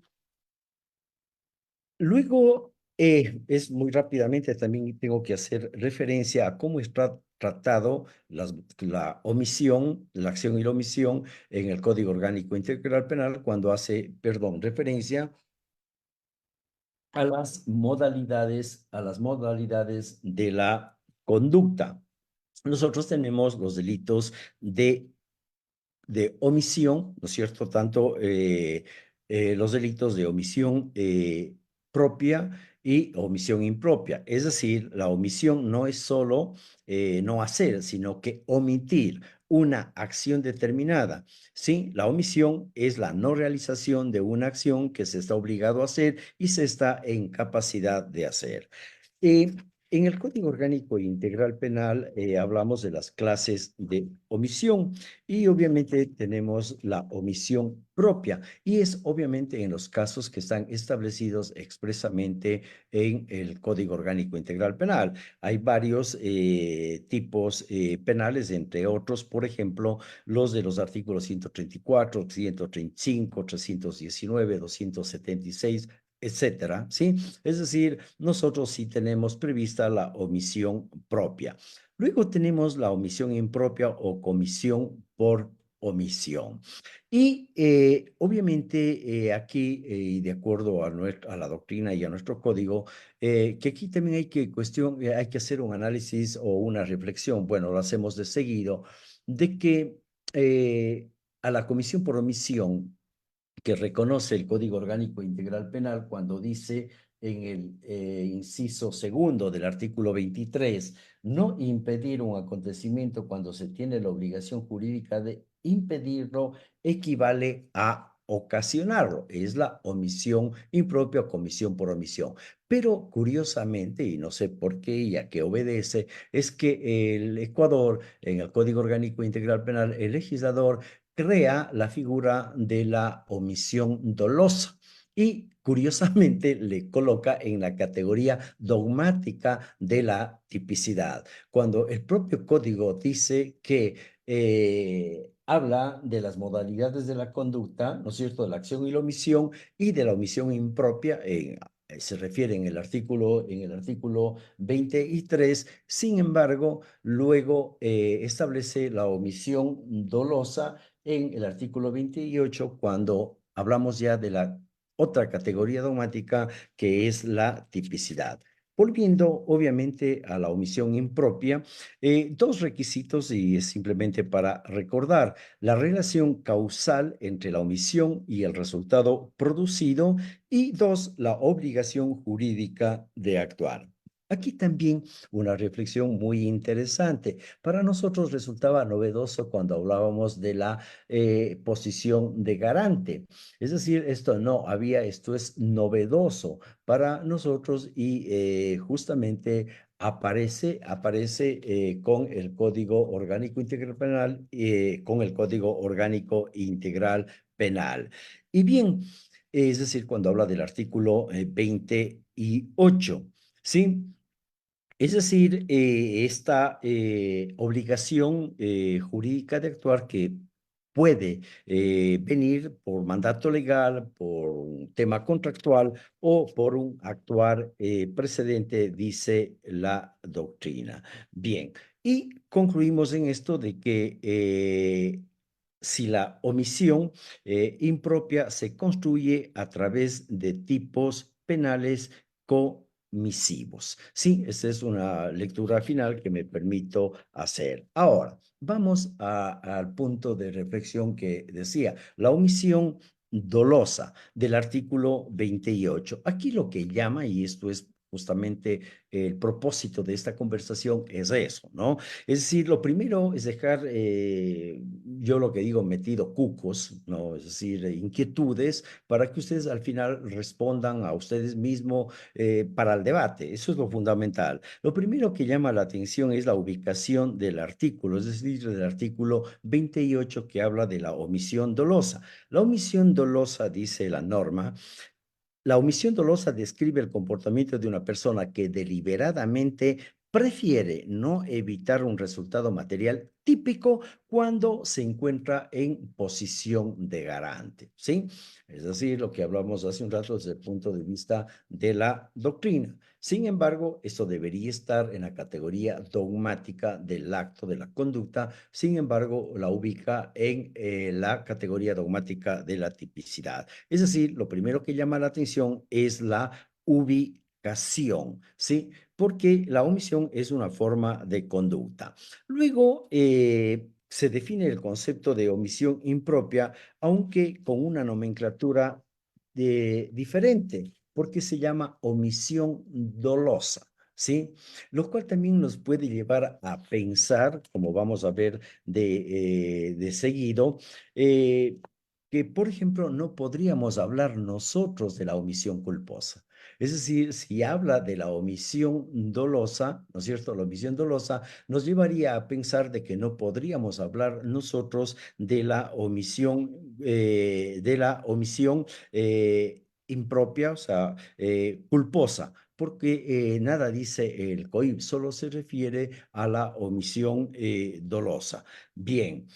Luego, es muy rápidamente, también tengo que hacer referencia a cómo está tratado la omisión, la acción y la omisión en el Código Orgánico Integral Penal cuando hace, perdón, referencia a las modalidades de la conducta. Nosotros tenemos los delitos de omisión, ¿no es cierto? Tanto los delitos de omisión propia y omisión impropia. Es decir, la omisión no es solo no hacer, sino que omitir una acción determinada. Sí, la omisión es la no realización de una acción que se está obligado a hacer y se está en capacidad de hacer. Eh, en el Código Orgánico Integral Penal hablamos de las clases de omisión y obviamente tenemos la omisión propia y es obviamente en los casos que están establecidos expresamente en el Código Orgánico Integral Penal. Hay varios tipos penales, entre otros, por ejemplo, los de los artículos 134, 135, 319, 276, etcétera, ¿sí? Es decir, nosotros sí tenemos prevista la omisión propia. Luego tenemos la omisión impropia o comisión por omisión. Y obviamente aquí, y de acuerdo a la doctrina y a nuestro código, que aquí también hay que hacer un análisis o una reflexión, bueno, lo hacemos de seguido, de que a la comisión por omisión que reconoce el Código Orgánico Integral Penal cuando dice en el inciso segundo del artículo 23, no impedir un acontecimiento cuando se tiene la obligación jurídica de impedirlo equivale a ocasionarlo. Es la omisión impropia o comisión por omisión. Pero curiosamente, y no sé por qué y a qué obedece, es que el Ecuador, en el Código Orgánico Integral Penal, el legislador crea la figura de la omisión dolosa y curiosamente le coloca en la categoría dogmática de la tipicidad, cuando el propio código dice que habla de las modalidades de la conducta, ¿no es cierto?, de la acción y la omisión y de la omisión impropia se refiere en el artículo 23, sin embargo, luego establece la omisión dolosa en el artículo 28 cuando hablamos ya de la otra categoría dogmática que es la tipicidad. Volviendo obviamente a la omisión impropia, dos requisitos y es simplemente para recordar la relación causal entre la omisión y el resultado producido y dos, la obligación jurídica de actuar. Aquí también una reflexión muy interesante. Para nosotros resultaba novedoso cuando hablábamos de la posición de garante. Es decir, esto es novedoso para nosotros y justamente aparece con el Código Orgánico Integral Penal, con el Código Orgánico Integral Penal. Y bien, es decir, cuando habla del artículo 28, ¿sí? Es decir, esta obligación jurídica de actuar que puede venir por mandato legal, por un tema contractual o por un actuar precedente, dice la doctrina. Bien, y concluimos en esto de que si la omisión impropia se construye a través de tipos penales comisivos. Sí, esa es una lectura final que me permito hacer. Ahora, vamos al punto de reflexión que decía, la omisión dolosa del artículo 28. Aquí lo que llama, y esto es justamente el propósito de esta conversación, es eso, ¿no? Es decir, lo primero es dejar, yo lo que digo, metido cucos, ¿no? Es decir, inquietudes para que ustedes al final respondan a ustedes mismos para el debate. Eso es lo fundamental. Lo primero que llama la atención es la ubicación del artículo, es decir, del artículo 28 que habla de la omisión dolosa. La omisión dolosa, dice la norma, la omisión dolosa describe el comportamiento de una persona que deliberadamente prefiere no evitar un resultado material típico cuando se encuentra en posición de garante, ¿sí? Es decir, lo que hablamos hace un rato desde el punto de vista de la doctrina. Sin embargo, esto debería estar en la categoría dogmática del acto de la conducta, sin embargo, la ubica en la categoría dogmática de la tipicidad. Es decir, lo primero que llama la atención es la ubicación, ¿sí? Porque la omisión es una forma de conducta. Luego, se define el concepto de omisión impropia, aunque con una nomenclatura diferente, porque se llama omisión dolosa. ¿Sí? Lo cual también nos puede llevar a pensar, como vamos a ver de seguido, eh, que, por ejemplo, no podríamos hablar nosotros de la omisión culposa. Es decir, si habla de la omisión dolosa, ¿no es cierto? La omisión dolosa nos llevaría a pensar de que no podríamos hablar nosotros de la omisión impropia, o sea, culposa, porque nada dice el COIP, solo se refiere a la omisión dolosa. Bien,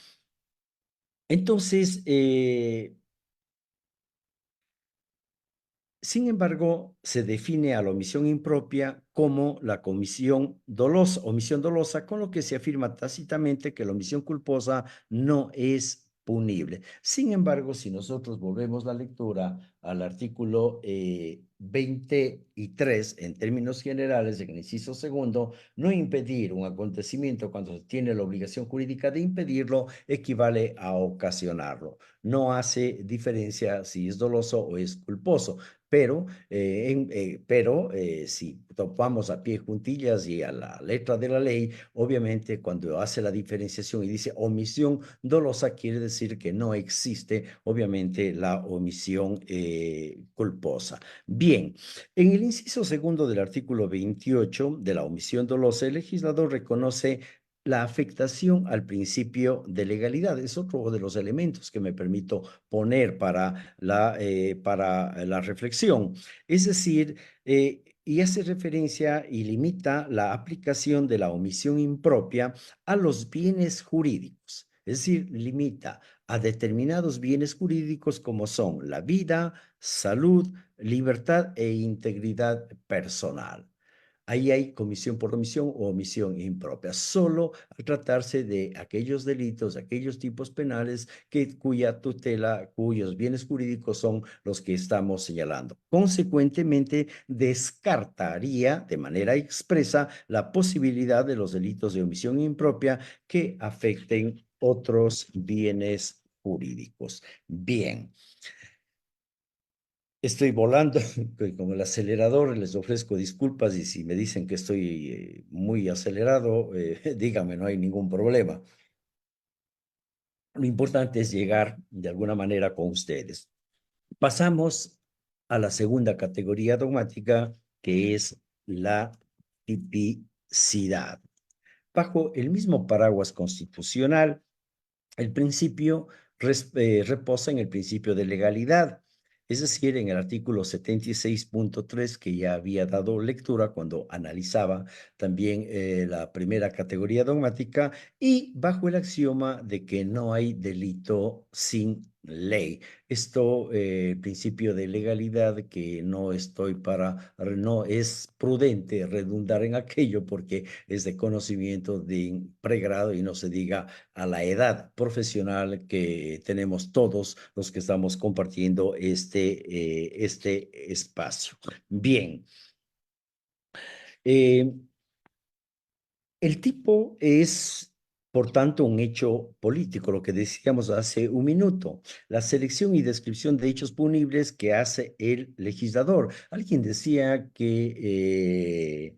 entonces, sin embargo, se define a la omisión impropia como la omisión dolosa, con lo que se afirma tácitamente que la omisión culposa no es punible. Sin embargo, si nosotros volvemos la lectura al artículo 23, en términos generales, en el inciso segundo, no impedir un acontecimiento cuando se tiene la obligación jurídica de impedirlo equivale a ocasionarlo. No hace diferencia si es doloso o es culposo. Pero si topamos a pie juntillas y a la letra de la ley, obviamente cuando hace la diferenciación y dice omisión dolosa, quiere decir que no existe, obviamente, la omisión culposa. Bien, en el inciso segundo del artículo 28 de la omisión dolosa, el legislador reconoce la afectación al principio de legalidad. Es otro de los elementos que me permito poner para la reflexión. Es decir, y hace referencia y limita la aplicación de la omisión impropia a los bienes jurídicos. Es decir, limita a determinados bienes jurídicos como son la vida, salud, libertad e integridad personal. Ahí hay comisión por omisión o omisión impropia, solo al tratarse de aquellos delitos, aquellos tipos penales cuya tutela, cuyos bienes jurídicos son los que estamos señalando. Consecuentemente, descartaría de manera expresa la posibilidad de los delitos de omisión impropia que afecten otros bienes jurídicos. Bien. Estoy volando con el acelerador, les ofrezco disculpas y si me dicen que estoy muy acelerado, díganme, no hay ningún problema. Lo importante es llegar de alguna manera con ustedes. Pasamos a la segunda categoría dogmática, que es la tipicidad. Bajo el mismo paraguas constitucional, el principio reposa en el principio de legalidad, es decir, en el artículo 76.3 que ya había dado lectura cuando analizaba también la primera categoría dogmática y bajo el axioma de que no hay delito sin ley. Esto, principio de legalidad que no es prudente redundar en aquello porque es de conocimiento de pregrado y no se diga a la edad profesional que tenemos todos los que estamos compartiendo este espacio. Bien. El tipo es, por tanto, un hecho político, lo que decíamos hace un minuto, la selección y descripción de hechos punibles que hace el legislador. Alguien decía que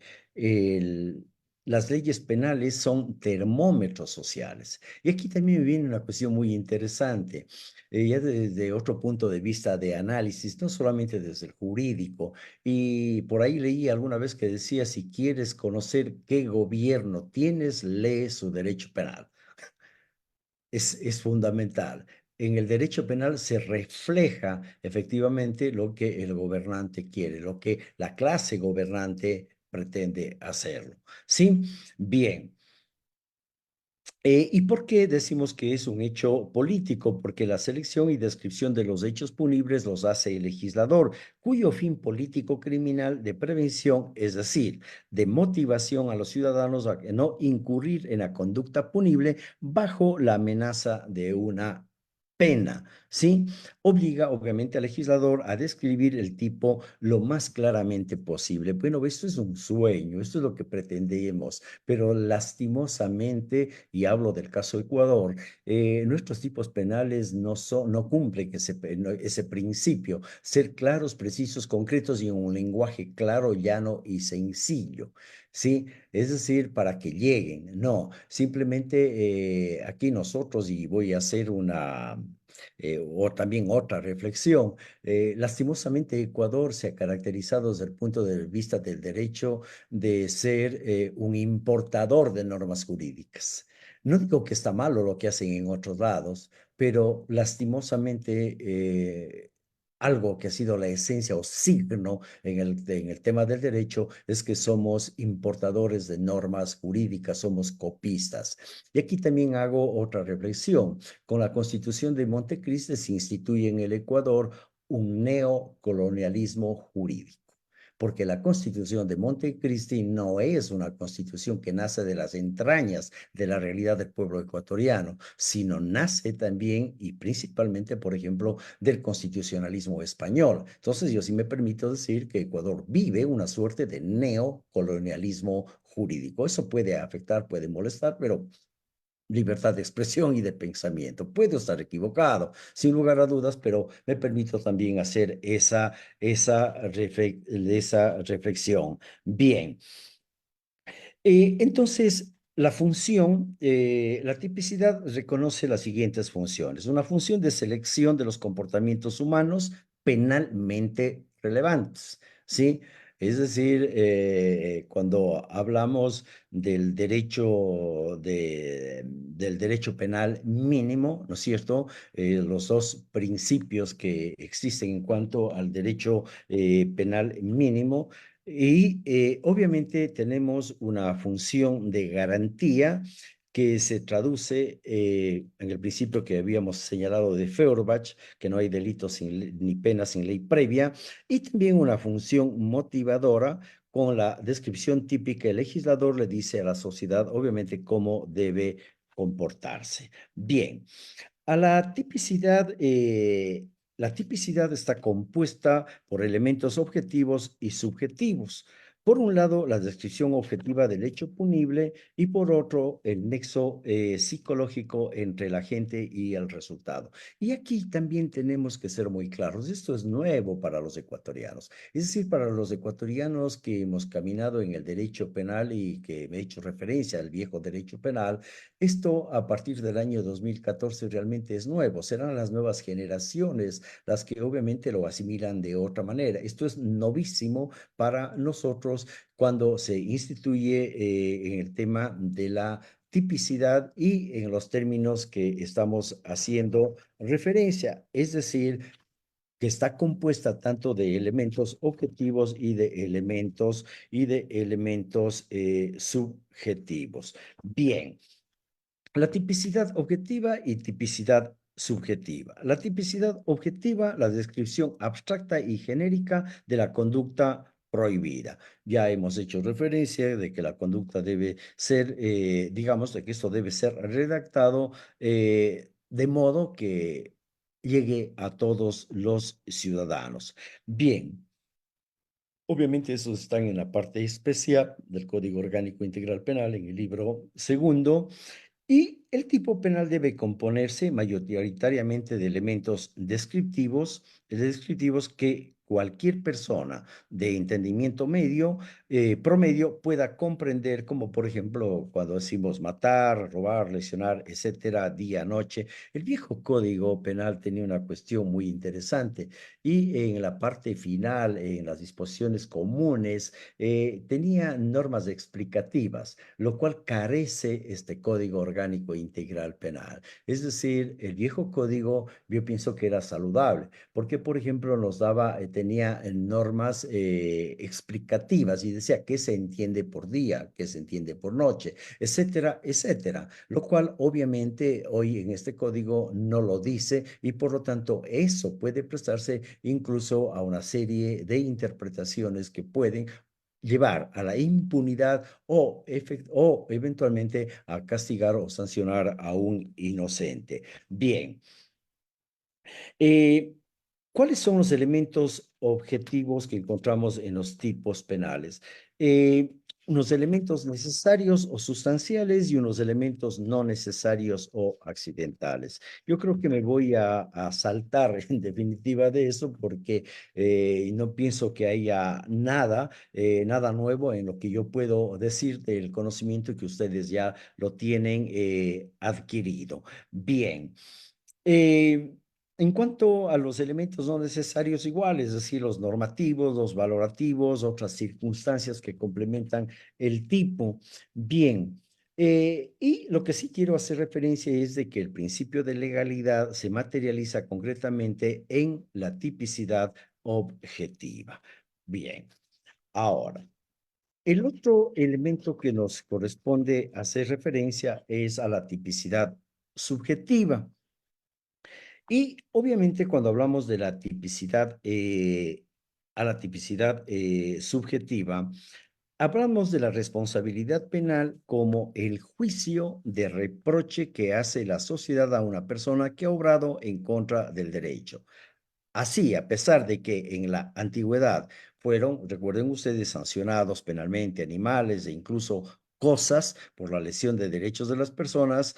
las leyes penales son termómetros sociales. Y aquí también me viene una cuestión muy interesante, ya desde otro punto de vista de análisis, no solamente desde el jurídico, y por ahí leí alguna vez que decía, si quieres conocer qué gobierno tienes, lee su derecho penal. Es fundamental. En el derecho penal se refleja efectivamente lo que el gobernante quiere, lo que la clase gobernante pretende hacerlo. ¿Sí? Bien. ¿Y por qué decimos que es un hecho político? Porque la selección y descripción de los hechos punibles los hace el legislador, cuyo fin político criminal de prevención, es decir, de motivación a los ciudadanos a que no incurrir en la conducta punible bajo la amenaza de una pena, ¿sí? Obliga obviamente al legislador a describir el tipo lo más claramente posible. Bueno, esto es un sueño, esto es lo que pretendemos, pero lastimosamente, y hablo del caso Ecuador, nuestros tipos penales no cumplen ese principio, ser claros, precisos, concretos y en un lenguaje claro, llano y sencillo, ¿sí? Es decir, para que lleguen, no, simplemente aquí nosotros, y voy a hacer o también otra reflexión, lastimosamente Ecuador se ha caracterizado desde el punto de vista del derecho de ser un importador de normas jurídicas. No digo que está malo lo que hacen en otros lados, pero lastimosamente algo que ha sido la esencia o signo en el tema del derecho es que somos importadores de normas jurídicas, somos copistas. Y aquí también hago otra reflexión. Con la Constitución de Montecristi se instituye en el Ecuador un neocolonialismo jurídico. porque la Constitución de Montecristi no es una constitución que nace de las entrañas de la realidad del pueblo ecuatoriano, sino nace también y principalmente, por ejemplo, del constitucionalismo español. Entonces, yo sí me permito decir que Ecuador vive una suerte de neocolonialismo jurídico. Eso puede afectar, puede molestar, pero libertad de expresión y de pensamiento. Puedo estar equivocado, sin lugar a dudas, pero me permito también hacer esa reflexión. Bien, entonces, la tipicidad reconoce las siguientes funciones. Una función de selección de los comportamientos humanos penalmente relevantes, ¿sí? Es decir, cuando hablamos del derecho penal mínimo, ¿no es cierto? Los dos principios que existen en cuanto al derecho penal mínimo y obviamente tenemos una función de garantía que se traduce en el principio que habíamos señalado de Feuerbach, que no hay delito ni pena sin ley previa, y también una función motivadora con la descripción típica. El legislador le dice a la sociedad, obviamente, cómo debe comportarse. Bien. A la tipicidad está compuesta por elementos objetivos y subjetivos. Por un lado, la descripción objetiva del hecho punible y por otro, el nexo psicológico entre la gente y el resultado. Y aquí también tenemos que ser muy claros. Esto es nuevo para los ecuatorianos. Es decir, para los ecuatorianos que hemos caminado en el derecho penal y que me he hecho referencia al viejo derecho penal, esto a partir del año 2014 realmente es nuevo. Serán las nuevas generaciones las que obviamente lo asimilan de otra manera. Esto es novísimo para nosotros cuando se instituye en el tema de la tipicidad y en los términos que estamos haciendo referencia. Es decir, que está compuesta tanto de elementos objetivos y de elementos subjetivos. Bien. La tipicidad objetiva y tipicidad subjetiva. La tipicidad objetiva, la descripción abstracta y genérica de la conducta prohibida. Ya hemos hecho referencia de que la conducta debe ser, digamos, de que esto debe ser redactado de modo que llegue a todos los ciudadanos. Bien. Obviamente, esos están en la parte especial del Código Orgánico Integral Penal, en el libro segundo. Y el tipo penal debe componerse mayoritariamente de elementos descriptivos que cualquier persona de entendimiento promedio, pueda comprender, como por ejemplo cuando decimos matar, robar, lesionar, etcétera, día, noche. El viejo Código Penal tenía una cuestión muy interesante y en la parte final, en las disposiciones comunes, tenía normas explicativas, lo cual carece este Código Orgánico Integral Penal. Es decir, el viejo código yo pienso que era saludable, porque por ejemplo tenía normas explicativas y decía qué se entiende por día, qué se entiende por noche, etcétera, etcétera, lo cual obviamente hoy en este código no lo dice y por lo tanto eso puede prestarse incluso a una serie de interpretaciones que pueden llevar a la impunidad o eventualmente a castigar o sancionar a un inocente. Bien, eh, ¿cuáles son los elementos objetivos que encontramos en los tipos penales? Unos elementos necesarios o sustanciales y unos elementos no necesarios o accidentales. Yo creo que me voy a saltar en definitiva de eso porque no pienso que haya nada nuevo en lo que yo puedo decir del conocimiento que ustedes ya lo tienen adquirido. Bien. Eh, en cuanto a los elementos no necesarios iguales, es decir, los normativos, los valorativos, otras circunstancias que complementan el tipo, bien. Y lo que sí quiero hacer referencia es de que el principio de legalidad se materializa concretamente en la tipicidad objetiva. Bien, ahora, el otro elemento que nos corresponde hacer referencia es a la tipicidad subjetiva. Y obviamente cuando hablamos de la tipicidad a la tipicidad subjetiva, hablamos de la responsabilidad penal como el juicio de reproche que hace la sociedad a una persona que ha obrado en contra del derecho. Así, a pesar de que en la antigüedad fueron, recuerden ustedes, sancionados penalmente animales e incluso cosas por la lesión de derechos de las personas,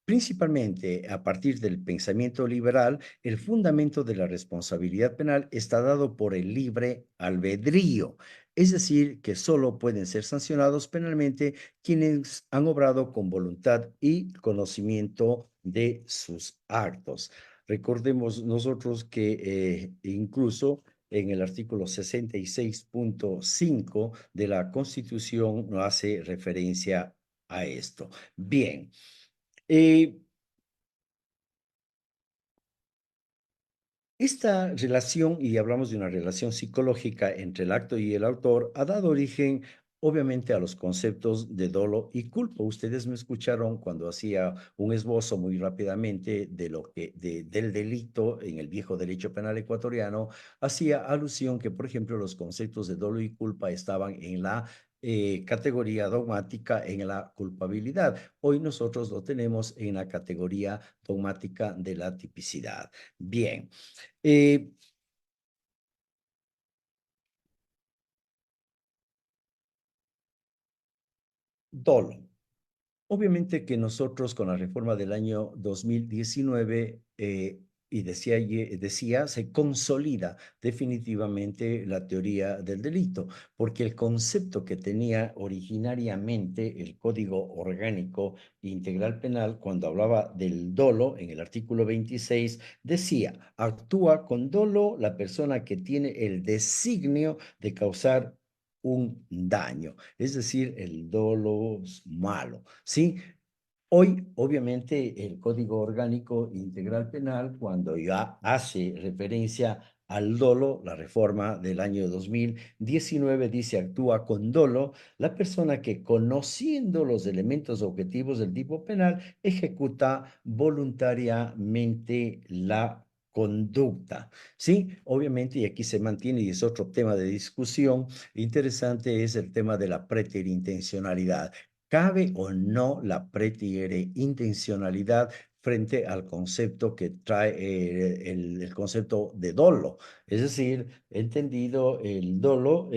principalmente a partir del pensamiento liberal, el fundamento de la responsabilidad penal está dado por el libre albedrío. Es decir, que solo pueden ser sancionados penalmente quienes han obrado con voluntad y conocimiento de sus actos. Recordemos nosotros que incluso en el artículo 66.5 de la Constitución no hace referencia a esto. Bien, eh, esta relación, y hablamos de una relación psicológica entre el acto y el autor, ha dado origen, obviamente, a los conceptos de dolo y culpa. Ustedes me escucharon cuando hacía un esbozo muy rápidamente de del delito en el viejo derecho penal ecuatoriano, hacía alusión que, por ejemplo, los conceptos de dolo y culpa estaban en la categoría dogmática en la culpabilidad. Hoy nosotros lo tenemos en la categoría dogmática de la tipicidad. Bien. Eh, Dolo. Obviamente que nosotros con la reforma del año 2019 y decía, se consolida definitivamente la teoría del delito, porque el concepto que tenía originariamente el Código Orgánico Integral Penal, cuando hablaba del dolo, en el artículo 26, decía, actúa con dolo la persona que tiene el designio de causar un daño, es decir, el dolo malo, ¿sí? Hoy, obviamente, el Código Orgánico Integral Penal, cuando ya hace referencia al dolo, la reforma del año 2019 dice actúa con dolo la persona que conociendo los elementos objetivos del tipo penal ejecuta voluntariamente la conducta. Sí, obviamente, y aquí se mantiene y es otro tema de discusión interesante, es el tema de la preterintencionalidad. ¿Cabe o no la preterintencionalidad frente al concepto que trae el concepto de dolo? Es decir, entendido el dolo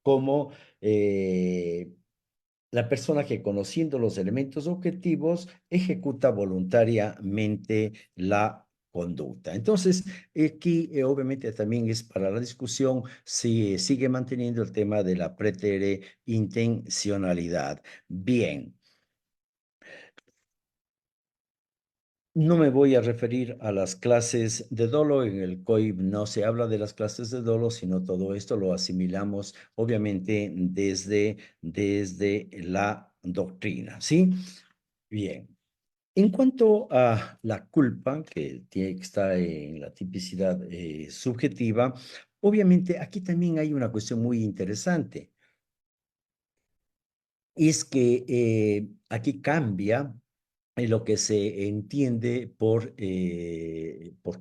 como la persona que conociendo los elementos objetivos ejecuta voluntariamente la conducta. Entonces, aquí obviamente también es para la discusión si sigue manteniendo el tema de la preterintencionalidad. Bien. No me voy a referir a las clases de dolo. En el COIP no se habla de las clases de dolo, sino todo esto lo asimilamos obviamente desde la doctrina, ¿sí? Bien. En cuanto a la culpa, que tiene que estar en la tipicidad subjetiva, obviamente aquí también hay una cuestión muy interesante. Es que aquí cambia lo que se entiende por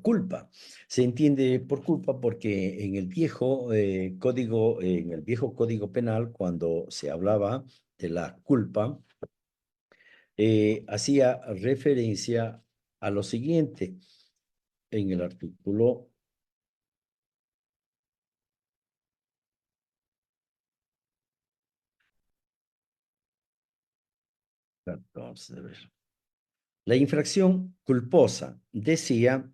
culpa. Se entiende por culpa porque en el viejo en el viejo código penal, cuando se hablaba de la culpa, hacía referencia a lo siguiente en el artículo 14. A ver. La infracción culposa decía.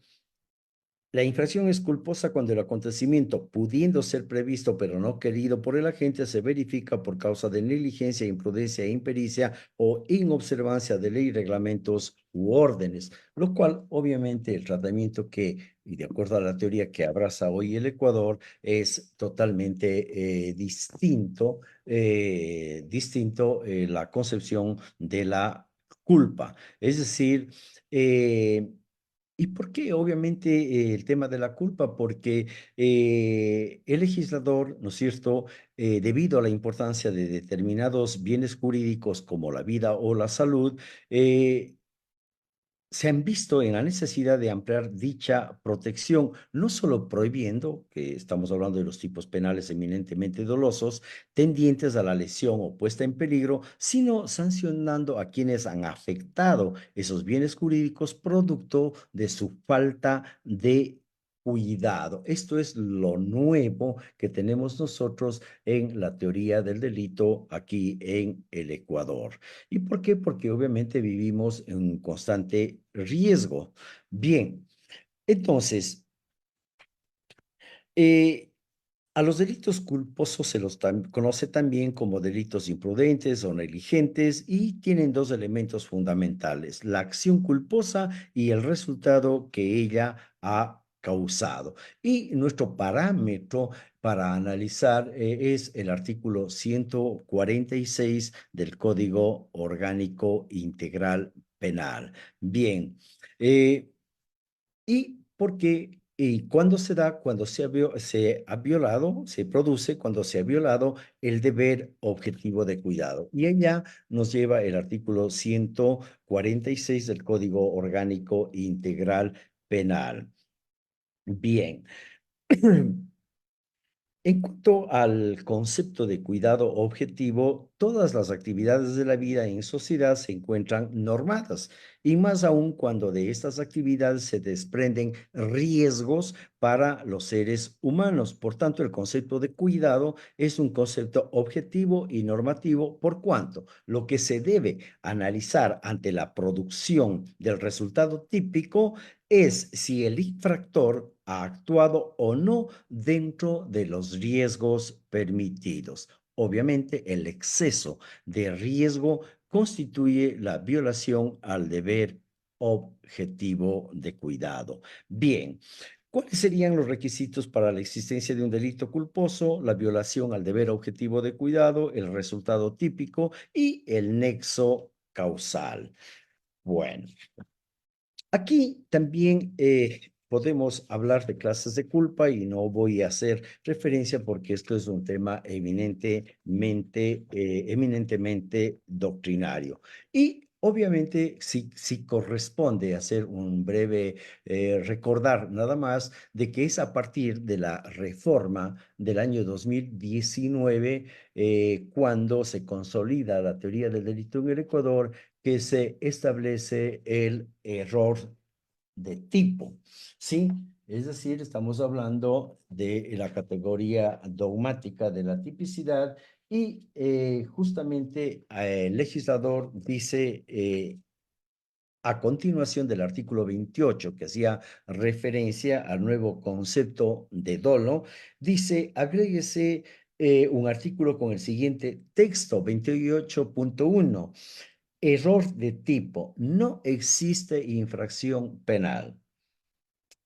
La infracción es culposa cuando el acontecimiento, pudiendo ser previsto pero no querido por el agente, se verifica por causa de negligencia, imprudencia, impericia o inobservancia de ley, reglamentos u órdenes, lo cual obviamente el tratamiento que, y de acuerdo a la teoría que abraza hoy el Ecuador, es totalmente distinto la concepción de la culpa. Es decir, ¿y por qué? Obviamente el tema de la culpa, porque el legislador, ¿no es cierto?, debido a la importancia de determinados bienes jurídicos como la vida o la salud, se han visto en la necesidad de ampliar dicha protección, no solo prohibiendo, que estamos hablando de los tipos penales eminentemente dolosos, tendientes a la lesión o puesta en peligro, sino sancionando a quienes han afectado esos bienes jurídicos producto de su falta de cuidado. Esto es lo nuevo que tenemos nosotros en la teoría del delito aquí en el Ecuador. ¿Y por qué? Porque obviamente vivimos en un constante riesgo. Bien, entonces, eh, a los delitos culposos se los conoce también como delitos imprudentes o negligentes y tienen dos elementos fundamentales, la acción culposa y el resultado que ella ha causado. Y nuestro parámetro para analizar es el artículo 146 del Código Orgánico Integral Penal. Bien, eh, ¿y por qué? ¿Y cuándo se da? Cuando se ha violado, se produce cuando se ha violado el deber objetivo de cuidado. Y ella nos lleva el artículo 146 del Código Orgánico Integral Penal. Bien. En cuanto al concepto de cuidado objetivo, todas las actividades de la vida en sociedad se encuentran normadas, y más aún cuando de estas actividades se desprenden riesgos para los seres humanos. Por tanto, el concepto de cuidado es un concepto objetivo y normativo, por cuanto lo que se debe analizar ante la producción del resultado típico es si el infractor ha actuado o no dentro de los riesgos permitidos. Obviamente, el exceso de riesgo constituye la violación al deber objetivo de cuidado. Bien, ¿cuáles serían los requisitos para la existencia de un delito culposo? La violación al deber objetivo de cuidado, el resultado típico y el nexo causal. Bueno, aquí también podemos hablar de clases de culpa y no voy a hacer referencia porque esto es un tema eminentemente doctrinario. Y obviamente sí corresponde hacer un breve recordar nada más de que es a partir de la reforma del año 2019 cuando se consolida la teoría del delito en el Ecuador, que se establece el error de tipo, ¿sí? Es decir, estamos hablando de la categoría dogmática de la tipicidad y justamente el legislador dice a continuación del artículo 28, que hacía referencia al nuevo concepto de dolo, dice, agréguese un artículo con el siguiente texto, 28.1. Error de tipo. No existe infracción penal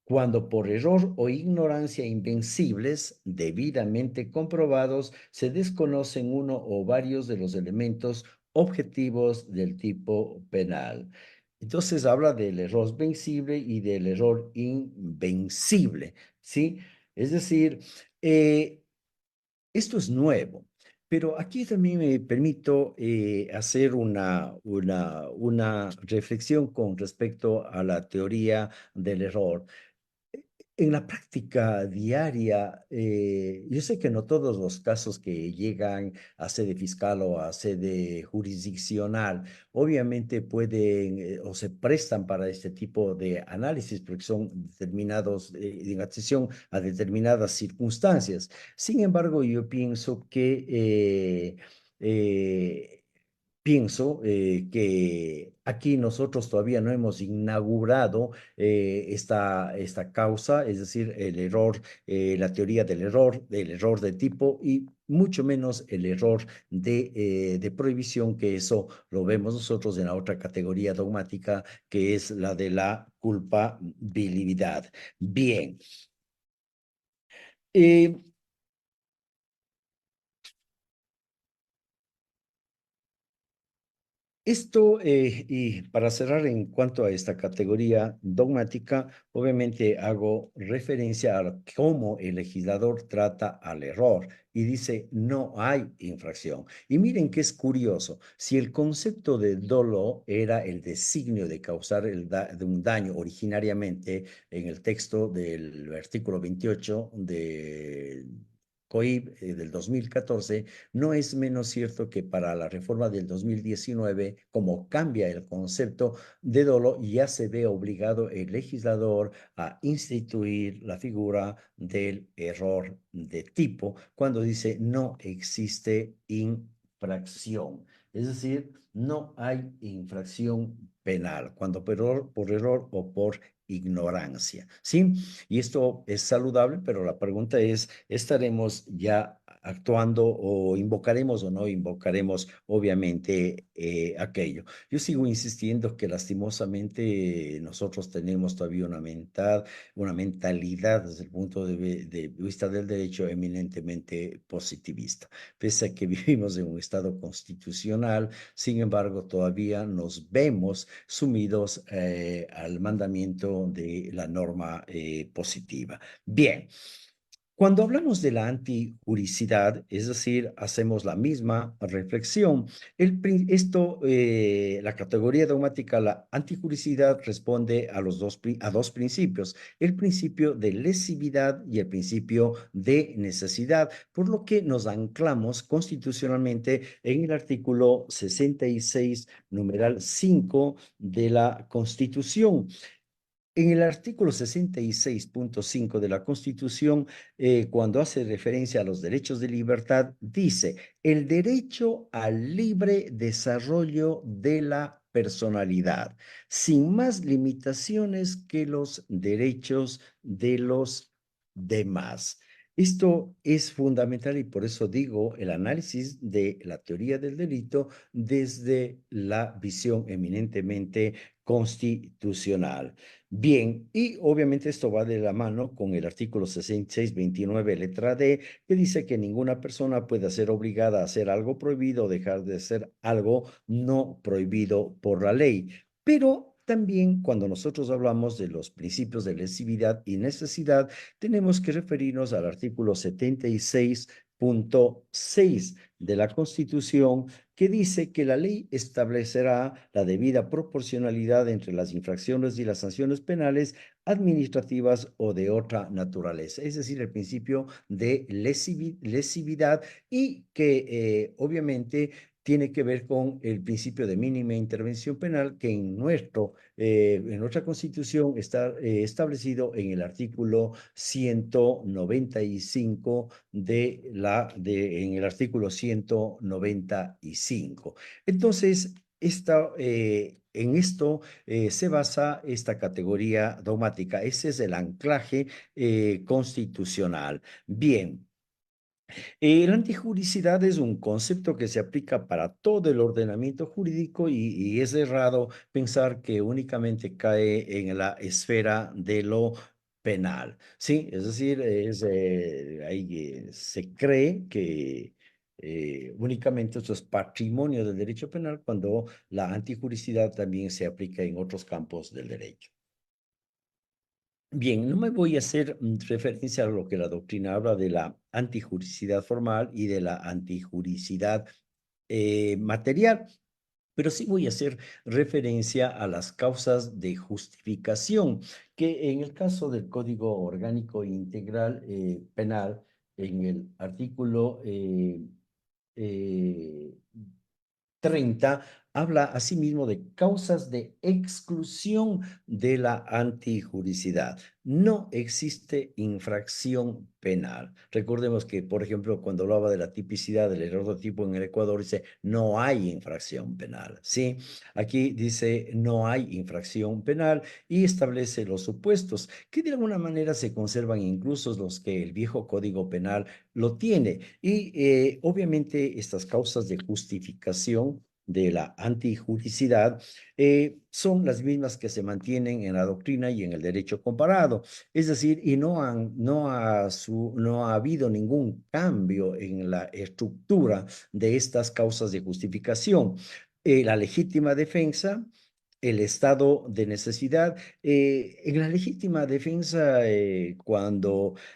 cuando por error o ignorancia invencibles, debidamente comprobados, se desconocen uno o varios de los elementos objetivos del tipo penal. Entonces habla del error vencible y del error invencible, ¿sí? Es decir, eh, esto es nuevo, pero aquí también me permito hacer una reflexión con respecto a la teoría del error. En la práctica diaria, yo sé que no todos los casos que llegan a sede fiscal o a sede jurisdiccional, obviamente pueden o se prestan para este tipo de análisis porque son determinados en atención a determinadas circunstancias. Sin embargo, yo pienso que que aquí nosotros todavía no hemos inaugurado esta causa, es decir, el error, la teoría del error de tipo y mucho menos el error de prohibición, que eso lo vemos nosotros en la otra categoría dogmática, que es la de la culpabilidad. Bien. Eh, Esto, y para cerrar en cuanto a esta categoría dogmática, obviamente hago referencia a cómo el legislador trata al error y dice no hay infracción. Y miren que es curioso, si el concepto de dolo era el designio de causar de un daño originariamente en el texto del artículo 28 de COIP del 2014, no es menos cierto que para la reforma del 2019, como cambia el concepto de dolo, ya se ve obligado el legislador a instituir la figura del error de tipo cuando dice no existe infracción. Es decir, no hay infracción penal cuando por error o por ignorancia, ¿sí? Y esto es saludable, pero la pregunta es, ¿estaremos ya actuando o invocaremos o no invocaremos obviamente aquello? Yo sigo insistiendo que lastimosamente nosotros tenemos todavía una mentalidad desde el punto de vista del derecho eminentemente positivista. Pese a que vivimos en un estado constitucional, sin embargo, todavía nos vemos sumidos al mandamiento de la norma positiva. Bien. Cuando hablamos de la antijuricidad, es decir, hacemos la misma reflexión. La categoría dogmática, la antijuricidad, responde a dos principios, el principio de lesividad y el principio de necesidad, por lo que nos anclamos constitucionalmente en el artículo 66, numeral 5 de la Constitución. En el artículo 66.5 de la Constitución, cuando hace referencia a los derechos de libertad, dice el derecho al libre desarrollo de la personalidad, sin más limitaciones que los derechos de los demás. Esto es fundamental y por eso digo el análisis de la teoría del delito desde la visión eminentemente constitucional. Bien, y obviamente esto va de la mano con el artículo 6629 letra D, que dice que ninguna persona puede ser obligada a hacer algo prohibido o dejar de hacer algo no prohibido por la ley. Pero también cuando nosotros hablamos de los principios de lesividad y necesidad, tenemos que referirnos al artículo 76.6 de la Constitución, que dice que la ley establecerá la debida proporcionalidad entre las infracciones y las sanciones penales, administrativas o de otra naturaleza. Es decir, el principio de lesividad y que obviamente tiene que ver con el principio de mínima intervención penal que en nuestra Constitución está establecido en el artículo 195 en el artículo 195. Entonces, en esto se basa esta categoría dogmática. Ese es el anclaje constitucional. Bien. La antijuricidad es un concepto que se aplica para todo el ordenamiento jurídico y es errado pensar que únicamente cae en la esfera de lo penal, ¿sí? Es decir, se cree que únicamente esto es patrimonio del derecho penal cuando la antijuricidad también se aplica en otros campos del derecho. Bien, no me voy a hacer referencia a lo que la doctrina habla de la antijuricidad formal y de la antijuricidad material, pero sí voy a hacer referencia a las causas de justificación, que en el caso del Código Orgánico Integral Penal, en el artículo eh, 30 habla asimismo de causas de exclusión de la antijuricidad. No existe infracción penal. Recordemos que, por ejemplo, cuando hablaba de la tipicidad del error de tipo en el Ecuador, dice no hay infracción penal. ¿Sí? Aquí dice no hay infracción penal y establece los supuestos que de alguna manera se conservan incluso los que el viejo Código Penal lo tiene. Y obviamente estas causas de justificación de la antijuricidad son las mismas que se mantienen en la doctrina y en el derecho comparado. Es decir, y no ha habido ningún cambio en la estructura de estas causas de justificación. La legítima defensa, el estado de necesidad. En la legítima defensa,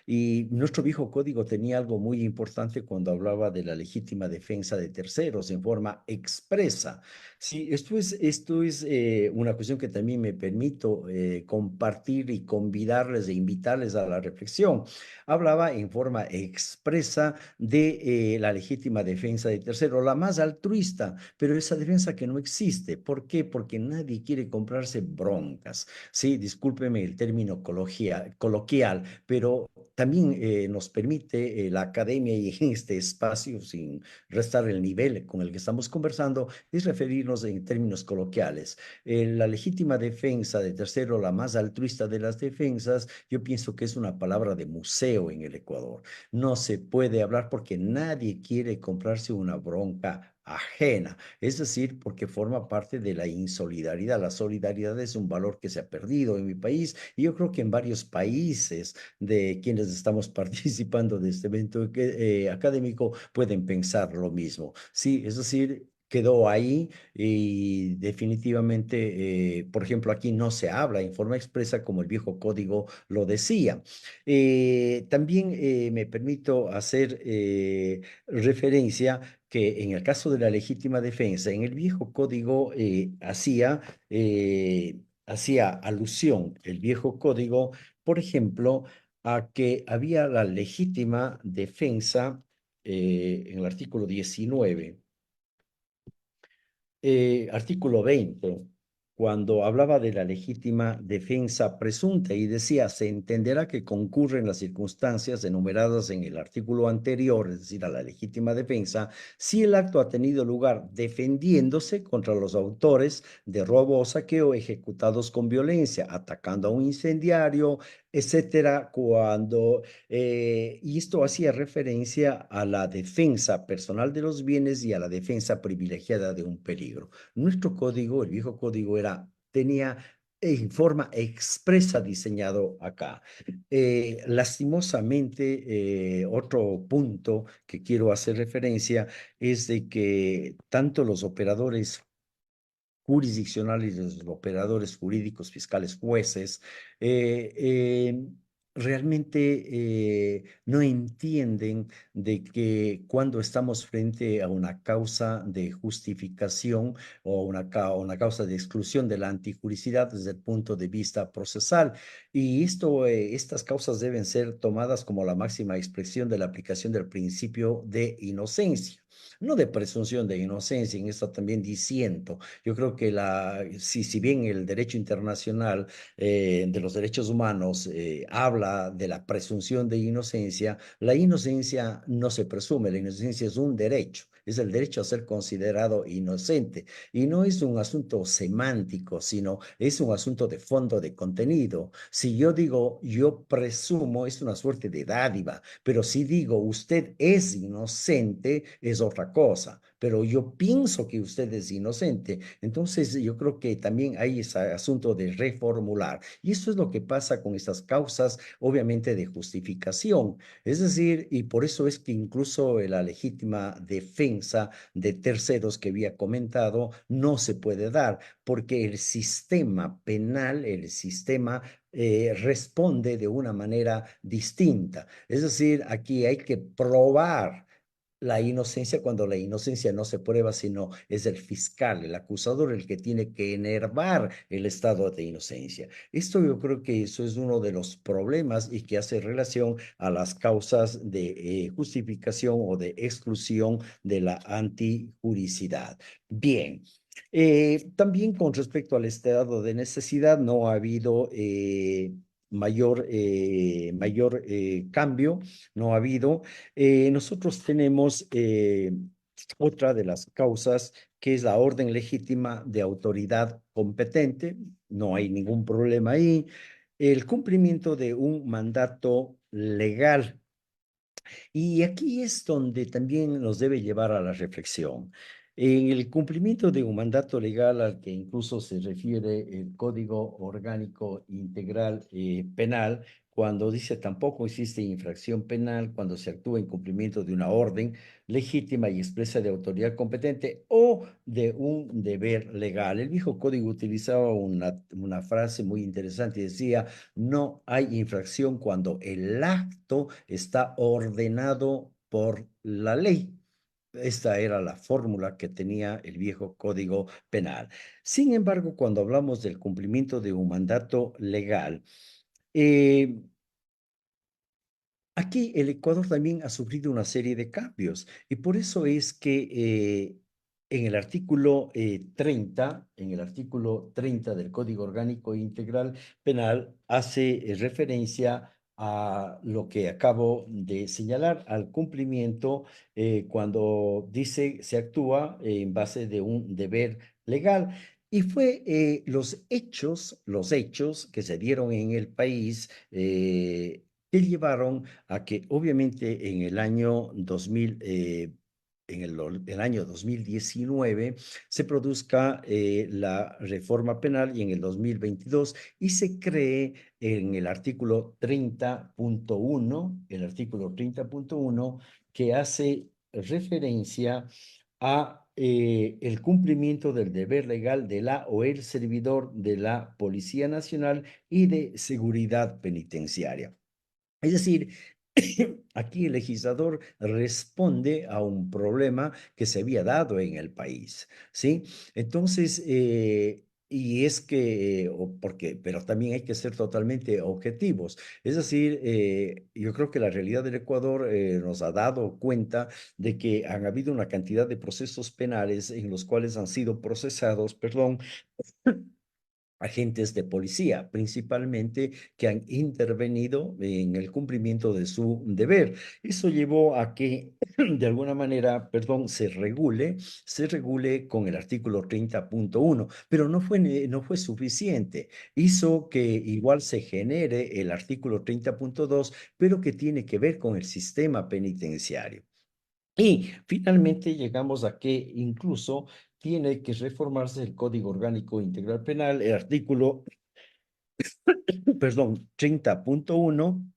y nuestro viejo código tenía algo muy importante cuando hablaba de la legítima defensa de terceros en forma expresa. Sí, esto es una cuestión que también me permito compartir y convidarles e invitarles a la reflexión. Hablaba en forma expresa de la legítima defensa de terceros, la más altruista, pero esa defensa que no existe. ¿Por qué? Porque nadie quiere comprarse broncas. Sí, discúlpeme el término coloquial, pero también nos permite la academia y en este espacio, sin restar el nivel con el que estamos conversando, es referirnos en términos coloquiales. La legítima defensa de tercero, la más altruista de las defensas, yo pienso que es una palabra de museo en el Ecuador. No se puede hablar porque nadie quiere comprarse una bronca ajena, es decir, porque forma parte de la insolidaridad. La solidaridad es un valor que se ha perdido en mi país y yo creo que en varios países de quienes estamos participando de este evento académico pueden pensar lo mismo. Sí, es decir, quedó ahí y definitivamente, por ejemplo, aquí no se habla en forma expresa como el viejo código lo decía. También me permito hacer referencia que en el caso de la legítima defensa, en el viejo código hacía alusión el viejo código, por ejemplo, a que había la legítima defensa en el artículo 19, artículo 20, cuando hablaba de la legítima defensa presunta y decía, se entenderá que concurren las circunstancias enumeradas en el artículo anterior, es decir, a la legítima defensa, si el acto ha tenido lugar defendiéndose contra los autores de robo o saqueo ejecutados con violencia, atacando a un incendiario, etcétera, y esto hacía referencia a la defensa personal de los bienes y a la defensa privilegiada de un peligro. Nuestro código, el viejo código, tenía en forma expresa diseñado acá. Lastimosamente, otro punto que quiero hacer referencia es de que tanto los operadores jurisdiccionales, los operadores jurídicos, fiscales, jueces, eh, eh, realmente no entienden de que cuando estamos frente a una causa de justificación o una causa de exclusión de la antijuricidad desde el punto de vista procesal, y estas causas deben ser tomadas como la máxima expresión de la aplicación del principio de inocencia. No de presunción de inocencia, en esto también disiento. Yo creo que si bien el derecho internacional de los derechos humanos habla de la presunción de inocencia, la inocencia no se presume, la inocencia es un derecho. Es el derecho a ser considerado inocente. Y no es un asunto semántico, sino es un asunto de fondo, de contenido. Si yo digo yo presumo, es una suerte de dádiva, pero si digo usted es inocente, es otra cosa. Pero yo pienso que usted es inocente. Entonces, yo creo que también hay ese asunto de reformular. Y eso es lo que pasa con estas causas, obviamente, de justificación. Es decir, y por eso es que incluso la legítima defensa de terceros que había comentado no se puede dar, porque el sistema penal, el sistema responde de una manera distinta. Es decir, aquí hay que probar la inocencia cuando la inocencia no se prueba, sino es el fiscal, el acusador, el que tiene que enervar el estado de inocencia. Esto yo creo que eso es uno de los problemas y que hace relación a las causas de justificación o de exclusión de la antijuricidad. Bien. También con respecto al estado de necesidad, no ha habido mayor cambio, no ha habido. Nosotros tenemos otra de las causas que es la orden legítima de autoridad competente, no hay ningún problema ahí. El cumplimiento de un mandato legal. Y aquí es donde también nos debe llevar a la reflexión. En el cumplimiento de un mandato legal al que incluso se refiere el Código Orgánico Integral Penal, cuando dice tampoco existe infracción penal cuando se actúa en cumplimiento de una orden legítima y expresa de autoridad competente o de un deber legal. El viejo código utilizaba una frase muy interesante y decía, no hay infracción cuando el acto está ordenado por la ley. Esta era la fórmula que tenía el viejo Código Penal. Sin embargo, cuando hablamos del cumplimiento de un mandato legal, eh, aquí el Ecuador también ha sufrido una serie de cambios y por eso es que en el artículo 30, en el artículo 30 del Código Orgánico Integral Penal, hace referencia a lo que acabo de señalar, al cumplimiento cuando dice se actúa en base de un deber legal. Y fue los hechos que se dieron en el país que llevaron a que obviamente en el año 2000, el año 2019 se produzca la reforma penal y en el 2022 y se cree en el artículo 30.1 que hace referencia a el cumplimiento del deber legal de la o el servidor de la Policía Nacional y de Seguridad Penitenciaria. Es decir, aquí el legislador responde a un problema que se había dado en el país, ¿sí? Entonces, y es que, pero también hay que ser totalmente objetivos. Es decir, yo creo que la realidad del Ecuador nos ha dado cuenta de que han habido una cantidad de procesos penales en los cuales han sido procesados, perdón, agentes de policía, principalmente que han intervenido en el cumplimiento de su deber. Eso llevó a que, de alguna manera, perdón, se regule con el artículo 30.1, pero no fue suficiente. Hizo que igual se genere el artículo 30.2, pero que tiene que ver con el sistema penitenciario. Y finalmente llegamos a que incluso tiene que reformarse el Código Orgánico Integral Penal, el artículo, perdón, 30.1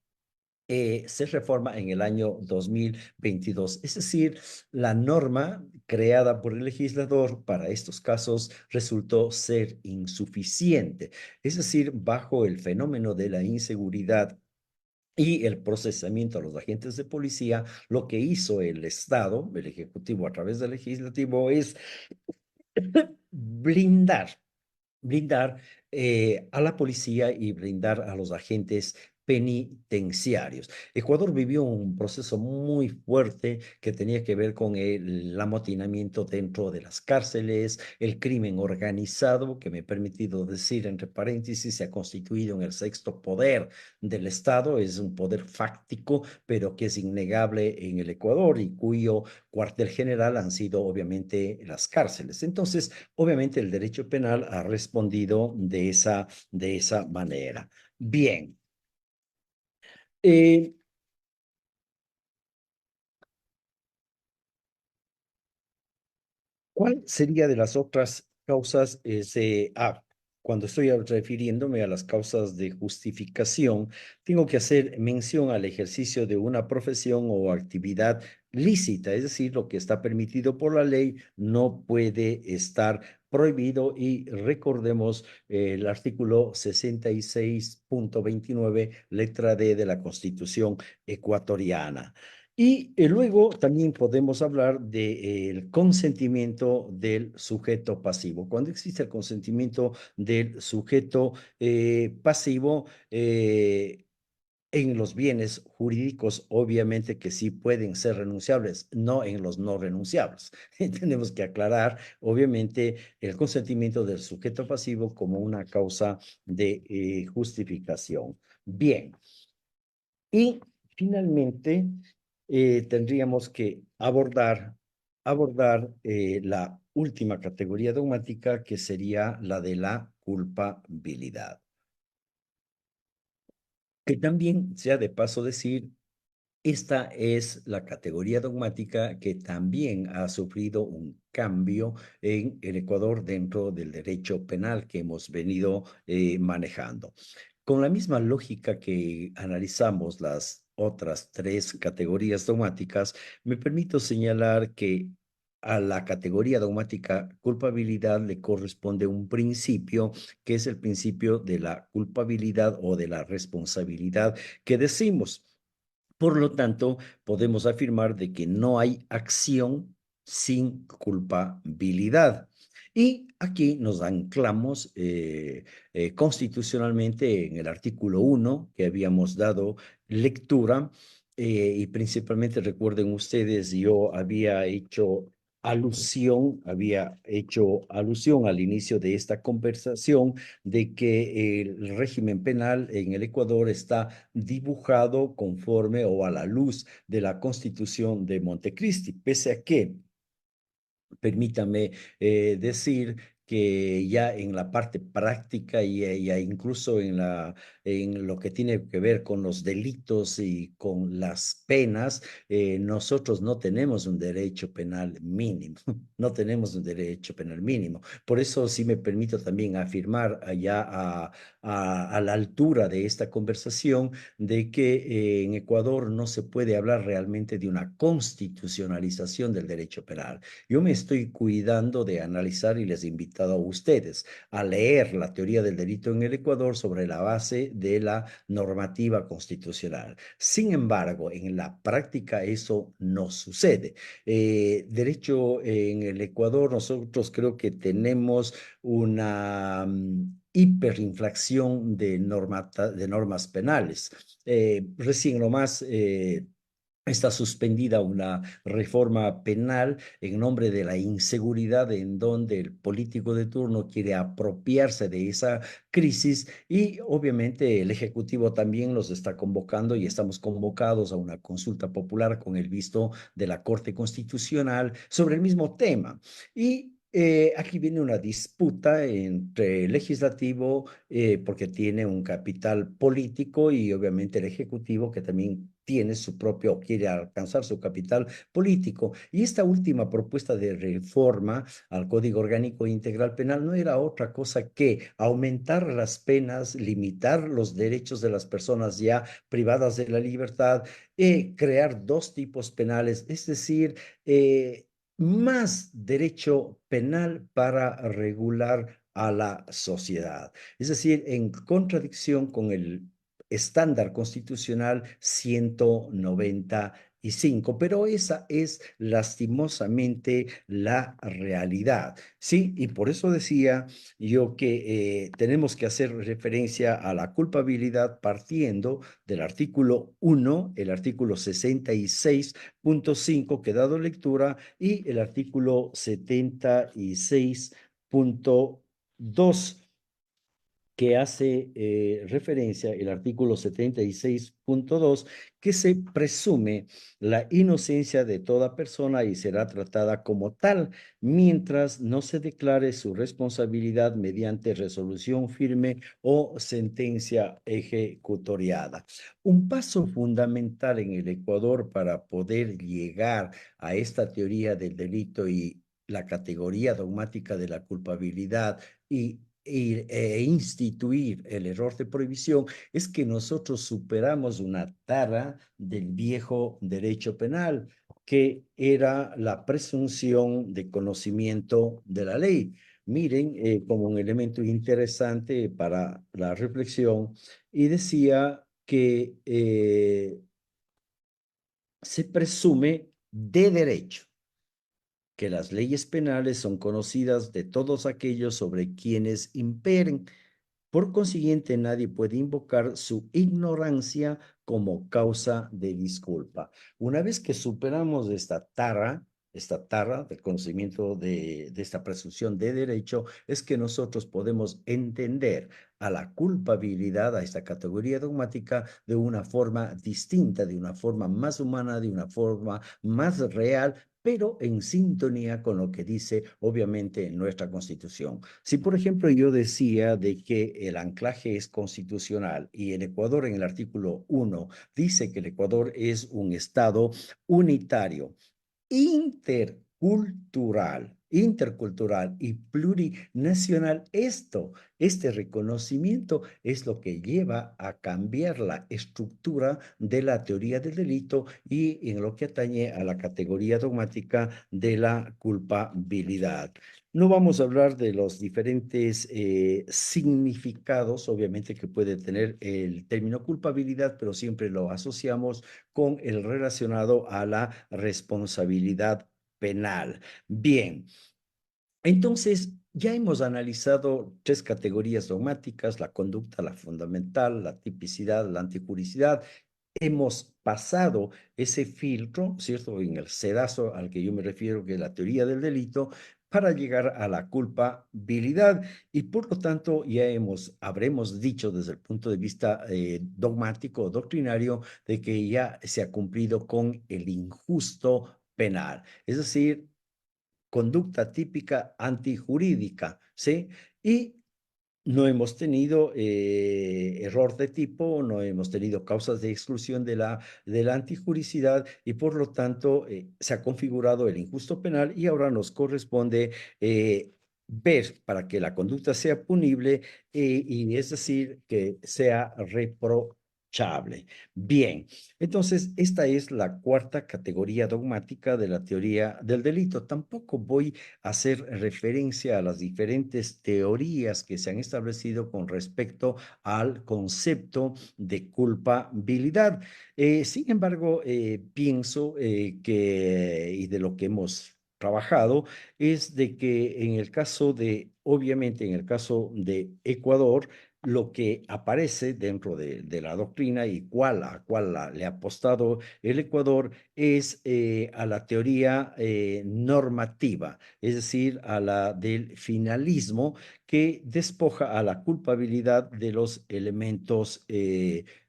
se reforma en el año 2022. Es decir, la norma creada por el legislador para estos casos resultó ser insuficiente. Es decir, bajo el fenómeno de la inseguridad y el procesamiento a los agentes de policía, lo que hizo el Estado, el Ejecutivo a través del Legislativo, es blindar a la policía y brindar a los agentes penitenciarios. Ecuador vivió un proceso muy fuerte que tenía que ver con el amotinamiento dentro de las cárceles, el crimen organizado, que me he permitido decir entre paréntesis, se ha constituido en el sexto poder del Estado, es un poder fáctico, pero que es innegable en el Ecuador y cuyo cuartel general han sido obviamente las cárceles. Entonces, obviamente el derecho penal ha respondido de esa manera. Bien. Eh, ¿Cuál sería de las otras causas? Cuando estoy refiriéndome a las causas de justificación, tengo que hacer mención al ejercicio de una profesión o actividad lícita, es decir, lo que está permitido por la ley no puede estar prohibido y recordemos el artículo 66.29, letra D de la Constitución ecuatoriana. Y luego también podemos hablar del consentimiento del sujeto pasivo. Cuando existe el consentimiento del sujeto pasivo, en los bienes jurídicos, obviamente que sí pueden ser renunciables, no en los no renunciables. Tenemos que aclarar, obviamente, el consentimiento del sujeto pasivo como una causa de justificación. Bien, y finalmente tendríamos que abordar la última categoría dogmática que sería la de la culpabilidad. Que también sea de paso decir Esta es la categoría dogmática que también ha sufrido un cambio en el Ecuador dentro del derecho penal que hemos venido manejando. Con la misma lógica que analizamos las otras tres categorías dogmáticas, me permito señalar que a la categoría dogmática culpabilidad le corresponde un principio que es el principio de la culpabilidad o de la responsabilidad que decimos. Por lo tanto, podemos afirmar de que no hay acción sin culpabilidad. Y aquí nos anclamos constitucionalmente en el artículo 1 que habíamos dado lectura y principalmente recuerden ustedes, yo había hecho alusión al inicio de esta conversación de que el régimen penal en el Ecuador está dibujado conforme o a la luz de la Constitución de Montecristi, pese a que permítame decir que ya en la parte práctica y ya incluso en lo que tiene que ver con los delitos y con las penas, nosotros no tenemos un derecho penal mínimo, no tenemos un derecho penal mínimo. Por eso sí me permito también afirmar allá a la altura de esta conversación de que en Ecuador no se puede hablar realmente de una constitucionalización del derecho penal. Yo me estoy cuidando de analizar y les he invitado a ustedes a leer la teoría del delito en el Ecuador sobre la base de la normativa constitucional. Sin embargo, en la práctica eso no sucede. Derecho en el Ecuador, nosotros creo que tenemos una hiperinflación de normas penales. Recién nomás está suspendida una reforma penal en nombre de la inseguridad en donde el político de turno quiere apropiarse de esa crisis y obviamente el Ejecutivo también los está convocando y estamos convocados a una consulta popular con el visto de la Corte Constitucional sobre el mismo tema. Y aquí viene una disputa entre el legislativo, porque tiene un capital político, y obviamente el ejecutivo, que también tiene su propio, quiere alcanzar su capital político. Y esta última propuesta de reforma al Código Orgánico Integral Penal no era otra cosa que aumentar las penas, limitar los derechos de las personas ya privadas de la libertad, crear dos tipos penales, es decir, más derecho penal para regular a la sociedad. Es decir, en contradicción con el estándar constitucional 195, pero esa es lastimosamente la realidad, ¿sí? Y por eso decía yo que tenemos que hacer referencia a la culpabilidad partiendo del artículo 1, el artículo 66.5 que he dado lectura y el artículo 76.2 que hace referencia el artículo 76.2, que se presume la inocencia de toda persona y será tratada como tal, mientras no se declare su responsabilidad mediante resolución firme o sentencia ejecutoriada. Un paso fundamental en el Ecuador para poder llegar a esta teoría del delito y la categoría dogmática de la culpabilidad e instituir el error de prohibición es que nosotros superamos una tara del viejo derecho penal, que era la presunción de conocimiento de la ley. Miren, como un elemento interesante para la reflexión, y decía que se presume de derecho que las leyes penales son conocidas de todos aquellos sobre quienes imperen. Por consiguiente, nadie puede invocar su ignorancia como causa de disculpa. Una vez que superamos esta tara de conocimiento de esta presunción de derecho, es que nosotros podemos entender a la culpabilidad, a esta categoría dogmática, de una forma distinta, de una forma más humana, de una forma más real, pero en sintonía con lo que dice, obviamente, nuestra Constitución. Si, por ejemplo, yo decía de que el anclaje es constitucional y el Ecuador en el artículo 1 dice que el Ecuador es un Estado unitario, intercultural y plurinacional. Este reconocimiento es lo que lleva a cambiar la estructura de la teoría del delito y en lo que atañe a la categoría dogmática de la culpabilidad. No vamos a hablar de los diferentes significados, obviamente, que puede tener el término culpabilidad, pero siempre lo asociamos con el relacionado a la responsabilidad penal. Bien, entonces ya hemos analizado tres categorías dogmáticas: la conducta, la fundamental, la tipicidad, la antijuricidad. Hemos pasado ese filtro, ¿cierto? En el sedazo al que yo me refiero, que es la teoría del delito, para llegar a la culpabilidad. Y por lo tanto, habremos dicho desde el punto de vista dogmático o doctrinario de que ya se ha cumplido con el injusto penal. Es decir, conducta típica antijurídica, ¿sí? Y no hemos tenido error de tipo, no hemos tenido causas de exclusión de la antijuricidad y por lo tanto se ha configurado el injusto penal y ahora nos corresponde ver para que la conducta sea punible y es decir, que sea reprochable. Bien, entonces esta es la cuarta categoría dogmática de la teoría del delito. Tampoco voy hacer referencia a las diferentes teorías que se han establecido con respecto al concepto de culpabilidad. Sin embargo, pienso que, y de lo que hemos trabajado, es de que en el caso de, obviamente en el caso de Ecuador, lo que aparece dentro de la doctrina y le ha apostado el Ecuador es a la teoría normativa, es decir, a la del finalismo, que despoja a la culpabilidad de los elementos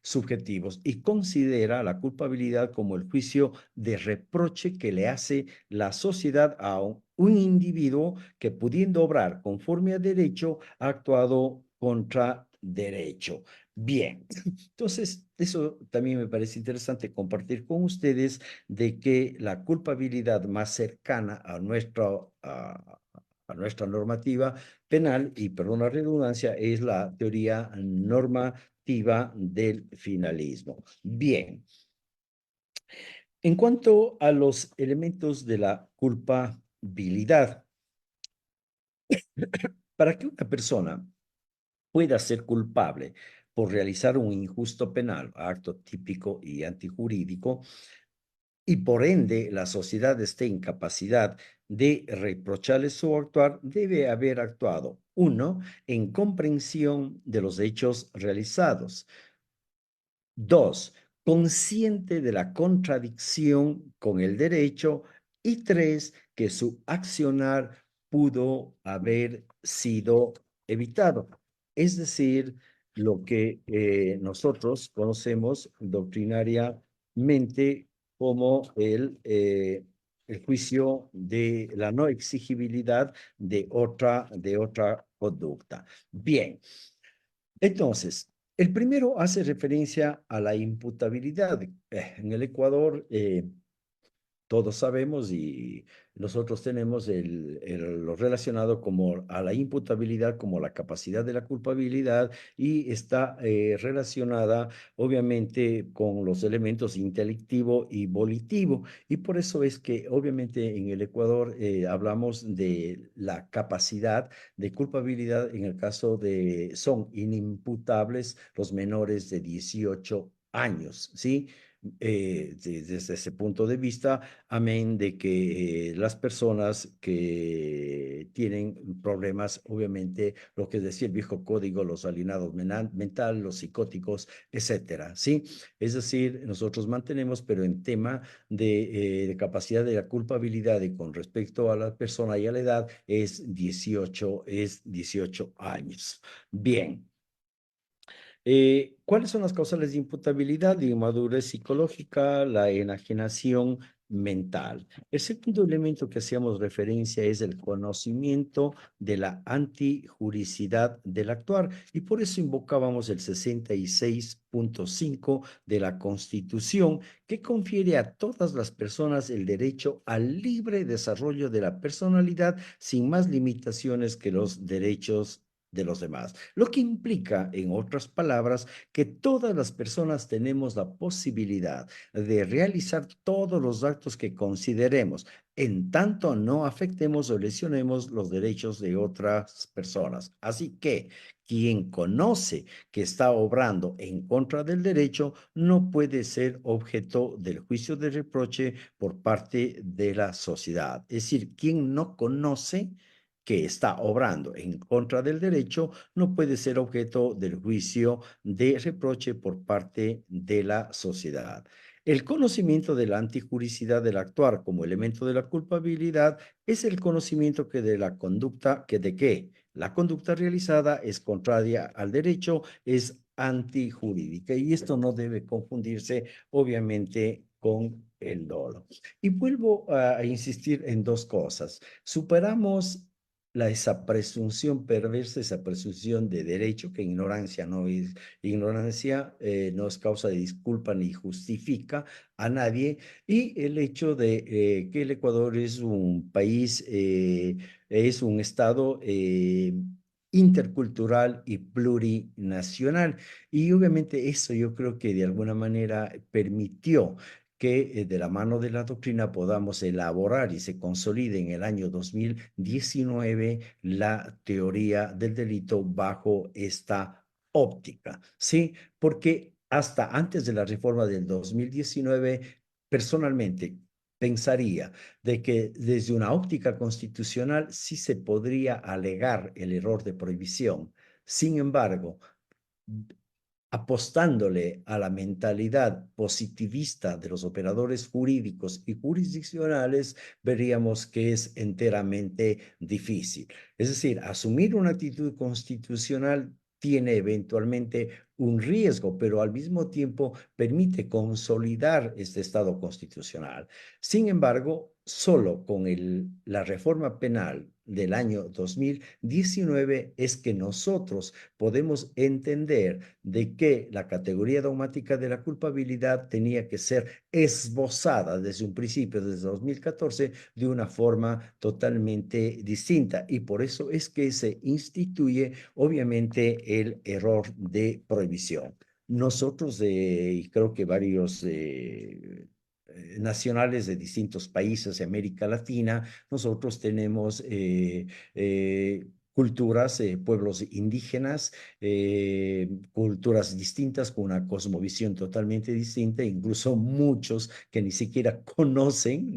subjetivos y considera la culpabilidad como el juicio de reproche que le hace la sociedad a un individuo que, pudiendo obrar conforme a derecho, ha actuado contra derecho. Bien, entonces eso también me parece interesante compartir con ustedes, de que la culpabilidad más cercana a nuestra normativa penal, y perdón la redundancia, es la teoría normativa del finalismo. Bien, en cuanto a los elementos de la culpabilidad, para que una persona pueda ser culpable por realizar un injusto penal, acto típico y antijurídico, y por ende la sociedad esté en capacidad de reprocharle su actuar, debe haber actuado, uno, en comprensión de los hechos realizados; dos, consciente de la contradicción con el derecho; y tres, que su accionar pudo haber sido evitado. Es decir, lo que nosotros conocemos doctrinariamente como el juicio de la no exigibilidad de otra conducta. Bien, entonces, el primero hace referencia a la imputabilidad. En el Ecuador, todos sabemos y nosotros tenemos lo relacionado como a la imputabilidad, como la capacidad de la culpabilidad, y está relacionada obviamente con los elementos intelectivo y volitivo. Y por eso es que obviamente en el Ecuador hablamos de la capacidad de culpabilidad en el caso de son inimputables los menores de 18 años, ¿sí? Desde ese punto de vista, amén de que las personas que tienen problemas, obviamente, lo que decía el viejo código, los alienados mental, los psicóticos, etcétera, ¿sí? Es decir, nosotros mantenemos, pero en tema de capacidad de la culpabilidad y con respecto a la persona y a la edad, es 18 años. Bien. ¿Cuáles son las causales de imputabilidad? La inmadurez psicológica, la enajenación mental. El segundo elemento que hacíamos referencia es el conocimiento de la antijuricidad del actuar, y por eso invocábamos el 66.5 de la Constitución, que confiere a todas las personas el derecho al libre desarrollo de la personalidad sin más limitaciones que los derechos de los demás. Lo que implica, en otras palabras, que todas las personas tenemos la posibilidad de realizar todos los actos que consideremos, en tanto no afectemos o lesionemos los derechos de otras personas. Así que quien conoce que está obrando en contra del derecho no puede ser objeto del juicio de reproche por parte de la sociedad. Es decir, quien no conoce que está obrando en contra del derecho no puede ser objeto del juicio de reproche por parte de la sociedad. El conocimiento de la antijuricidad del actuar como elemento de la culpabilidad es el conocimiento que de la conducta, que de que la conducta realizada es contraria al derecho, es antijurídica, y esto no debe confundirse obviamente con el dolo. Y vuelvo a insistir en dos cosas. Superamos esa presunción perversa, esa presunción de derecho, que ignorancia no es, ignorancia no es causa de disculpa ni justifica a nadie, y el hecho de que el Ecuador es un país, es un estado intercultural y plurinacional. Y obviamente eso yo creo que de alguna manera permitió que de la mano de la doctrina podamos elaborar y se consolide en el año 2019 la teoría del delito bajo esta óptica, ¿sí? Porque hasta antes de la reforma del 2019, personalmente pensaría de que desde una óptica constitucional sí se podría alegar el error de prohibición. Sin embargo, apostándole a la mentalidad positivista de los operadores jurídicos y jurisdiccionales, veríamos que es enteramente difícil. Es decir, asumir una actitud constitucional tiene eventualmente un riesgo, pero al mismo tiempo permite consolidar este Estado constitucional. Sin embargo, solo con la reforma penal del año 2019 es que nosotros podemos entender de que la categoría dogmática de la culpabilidad tenía que ser esbozada desde un principio, desde 2014, de una forma totalmente distinta. Y por eso es que se instituye, obviamente, el error de prohibición. Nosotros, y creo que varios nacionales de distintos países de América Latina, nosotros tenemos culturas, pueblos indígenas, culturas distintas, con una cosmovisión totalmente distinta, incluso muchos que ni siquiera conocen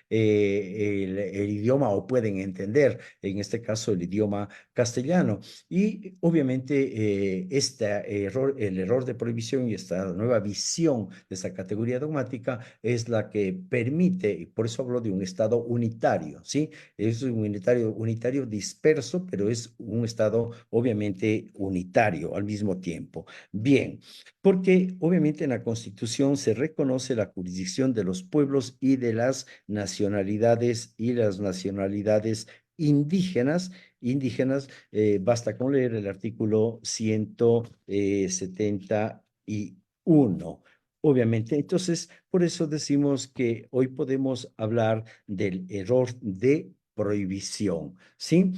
el idioma o pueden entender, en este caso, el idioma castellano. Y obviamente el error de prohibición y esta nueva visión de esa categoría dogmática es la que permite, y por eso hablo de un Estado unitario, ¿sí? Es un unitario disperso, pero es un Estado obviamente unitario al mismo tiempo. Bien, porque obviamente en la Constitución se reconoce la jurisdicción de los pueblos y las nacionalidades indígenas. Basta con leer el artículo 171. Obviamente, entonces, por eso decimos que hoy podemos hablar del error de prohibición, ¿sí?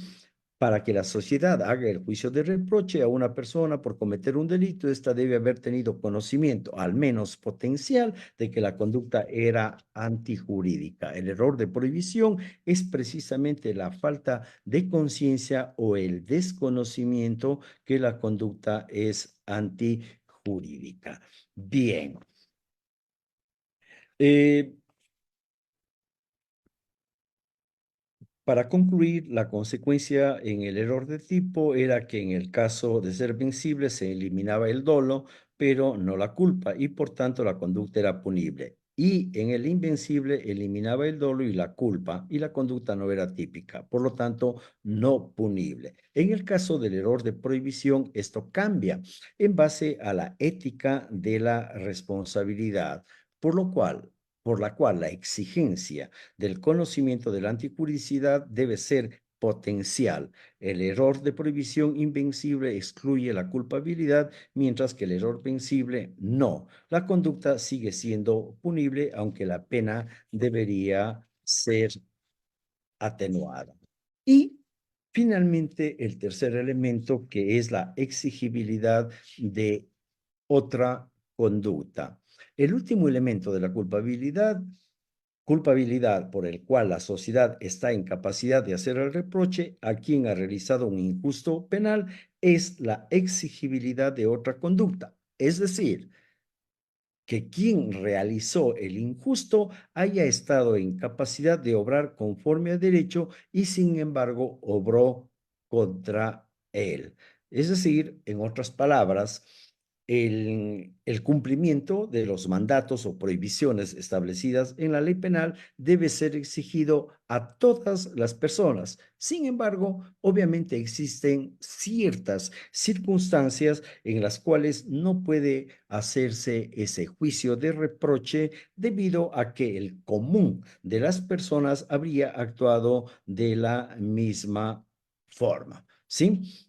Para que la sociedad haga el juicio de reproche a una persona por cometer un delito, ésta debe haber tenido conocimiento, al menos potencial, de que la conducta era antijurídica. El error de prohibición es precisamente la falta de conciencia o el desconocimiento que la conducta es antijurídica. Bien. Eh, Para concluir, la consecuencia en el error de tipo era que en el caso de ser vencible se eliminaba el dolo, pero no la culpa, y por tanto la conducta era punible. Y en el invencible eliminaba el dolo y la culpa, y la conducta no era típica, por lo tanto no punible. En el caso del error de prohibición, esto cambia en base a la ética de la responsabilidad, por lo cual por la cual la exigencia del conocimiento de la antijuricidad debe ser potencial. El error de prohibición invencible excluye la culpabilidad, mientras que el error vencible no. La conducta sigue siendo punible, aunque la pena debería ser atenuada. Y finalmente, el tercer elemento, que es la exigibilidad de otra conducta. El último elemento de la culpabilidad por el cual la sociedad está en capacidad de hacer el reproche a quien ha realizado un injusto penal, es la exigibilidad de otra conducta. Es decir, que quien realizó el injusto haya estado en capacidad de obrar conforme a derecho y sin embargo obró contra él. Es decir, en otras palabras, el cumplimiento de los mandatos o prohibiciones establecidas en la ley penal debe ser exigido a todas las personas. Sin embargo, obviamente existen ciertas circunstancias en las cuales no puede hacerse ese juicio de reproche debido a que el común de las personas habría actuado de la misma forma, ¿sí?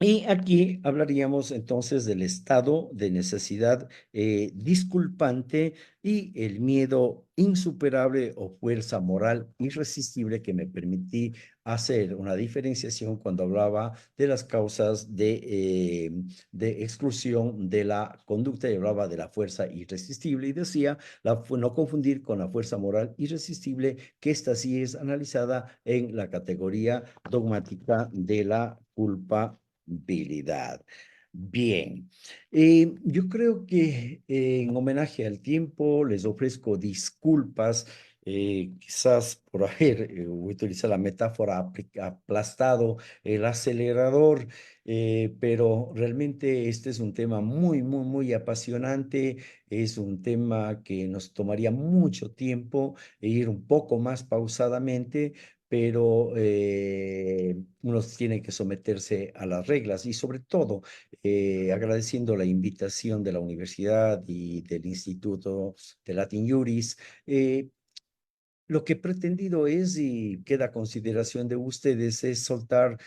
Y aquí hablaríamos entonces del estado de necesidad disculpante y el miedo insuperable o fuerza moral irresistible, que me permití hacer una diferenciación cuando hablaba de las causas de exclusión de la conducta y hablaba de la fuerza irresistible y decía no confundir con la fuerza moral irresistible, que esta sí es analizada en la categoría dogmática de la culpa habilidad. Bien, yo creo que en homenaje al tiempo les ofrezco disculpas, quizás por haber, voy a utilizar la metáfora, aplastado el acelerador, pero realmente este es un tema muy, muy, muy apasionante, es un tema que nos tomaría mucho tiempo e ir un poco más pausadamente, pero uno tiene que someterse a las reglas y sobre todo agradeciendo la invitación de la universidad y del Instituto de Latin Juris. Lo que he pretendido es, y queda a consideración de ustedes, es soltar,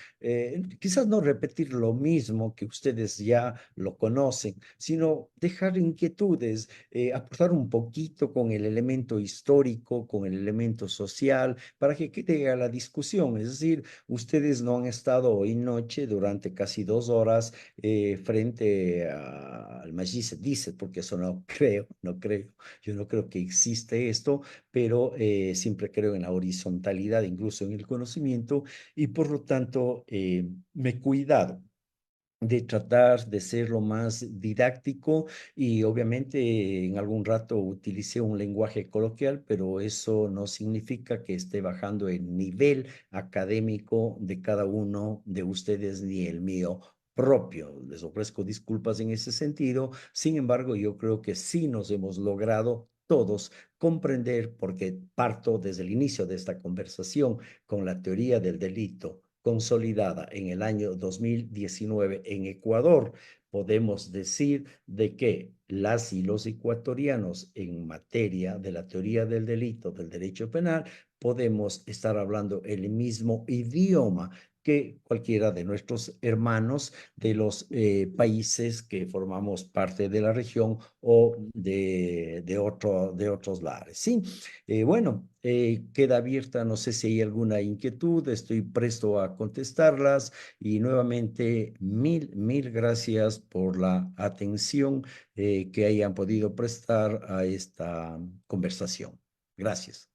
quizás no repetir lo mismo que ustedes ya lo conocen, sino dejar inquietudes, aportar un poquito con el elemento histórico, con el elemento social, para que quede a la discusión. Es decir, ustedes no han estado hoy noche durante casi 2 horas frente al Majlis dice, porque eso no creo, no creo, yo no creo que existe esto, pero siempre creo en la horizontalidad, incluso en el conocimiento, y por lo tanto me he cuidado de tratar de ser lo más didáctico y obviamente en algún rato utilicé un lenguaje coloquial, pero eso no significa que esté bajando el nivel académico de cada uno de ustedes ni el mío propio. Les ofrezco disculpas en ese sentido. Sin embargo, yo creo que sí nos hemos logrado todos comprender, porque parto desde el inicio de esta conversación con la teoría del delito consolidada en el año 2019 en Ecuador, podemos decir de que las y los ecuatorianos en materia de la teoría del delito, del derecho penal, podemos estar hablando el mismo idioma que cualquiera de nuestros hermanos de los países que formamos parte de la región o de otros lares. Sí, bueno, queda abierta, no sé si hay alguna inquietud, estoy presto a contestarlas y nuevamente mil gracias por la atención que hayan podido prestar a esta conversación. Gracias.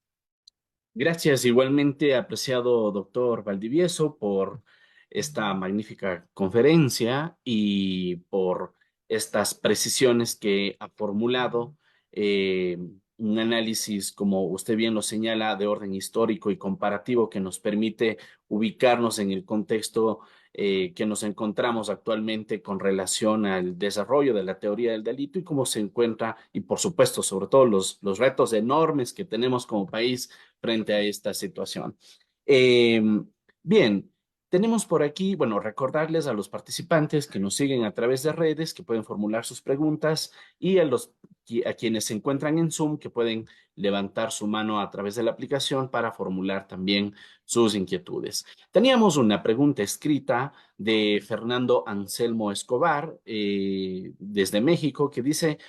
Gracias igualmente, apreciado doctor Valdivieso, por esta magnífica conferencia y por estas precisiones que ha formulado. eh, un análisis, como usted bien lo señala, de orden histórico y comparativo que nos permite ubicarnos en el contexto que nos encontramos actualmente con relación al desarrollo de la teoría del delito y cómo se encuentra, y por supuesto, sobre todo los retos enormes que tenemos como país frente a esta situación. Eh, bien, Tenemos por aquí, bueno, recordarles a los participantes que nos siguen a través de redes, que pueden formular sus preguntas, y a quienes se encuentran en Zoom, que pueden levantar su mano a través de la aplicación para formular también sus inquietudes. Teníamos una pregunta escrita de Fernando Anselmo Escobar, desde México, que dice: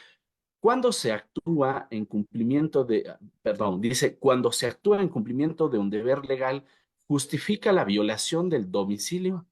¿cuándo se actúa en cumplimiento de, perdón, dice, cuando se actúa en cumplimiento de un deber legal, justifica la violación del domicilio?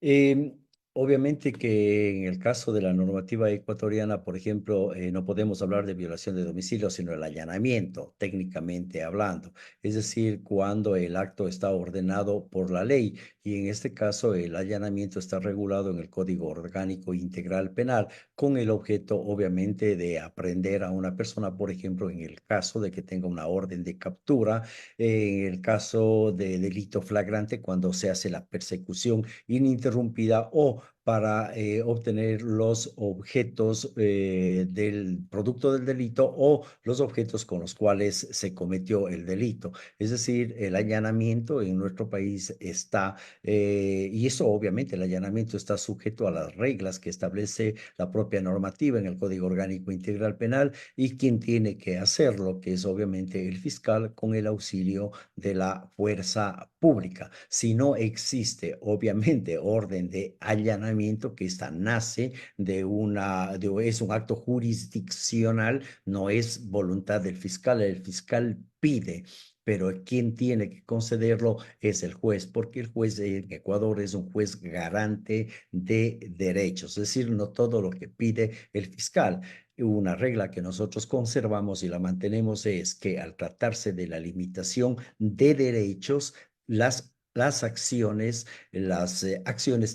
Eh, Obviamente que en el caso de la normativa ecuatoriana, por ejemplo, no podemos hablar de violación de domicilio, sino el allanamiento, técnicamente hablando. Es decir, cuando el acto está ordenado por la ley y en este caso el allanamiento está regulado en el Código Orgánico Integral Penal con el objeto, obviamente, de aprehender a una persona, por ejemplo, en el caso de que tenga una orden de captura, en el caso de delito flagrante, cuando se hace la persecución ininterrumpida o para obtener los objetos del producto del delito o los objetos con los cuales se cometió el delito. Es decir, el allanamiento en nuestro país está, y eso obviamente el allanamiento está sujeto a las reglas que establece la propia normativa en el Código Orgánico Integral Penal y quien tiene que hacerlo, que es obviamente el fiscal con el auxilio de la fuerza pública. Si no existe, obviamente, orden de allanamiento, que esta nace es un acto jurisdiccional, no es voluntad del fiscal, el fiscal pide. Pero quien tiene que concederlo es el juez, porque el juez en Ecuador es un juez garante de derechos, es decir, no todo lo que pide el fiscal. Una regla que nosotros conservamos y la mantenemos es que al tratarse de la limitación de derechos, las acciones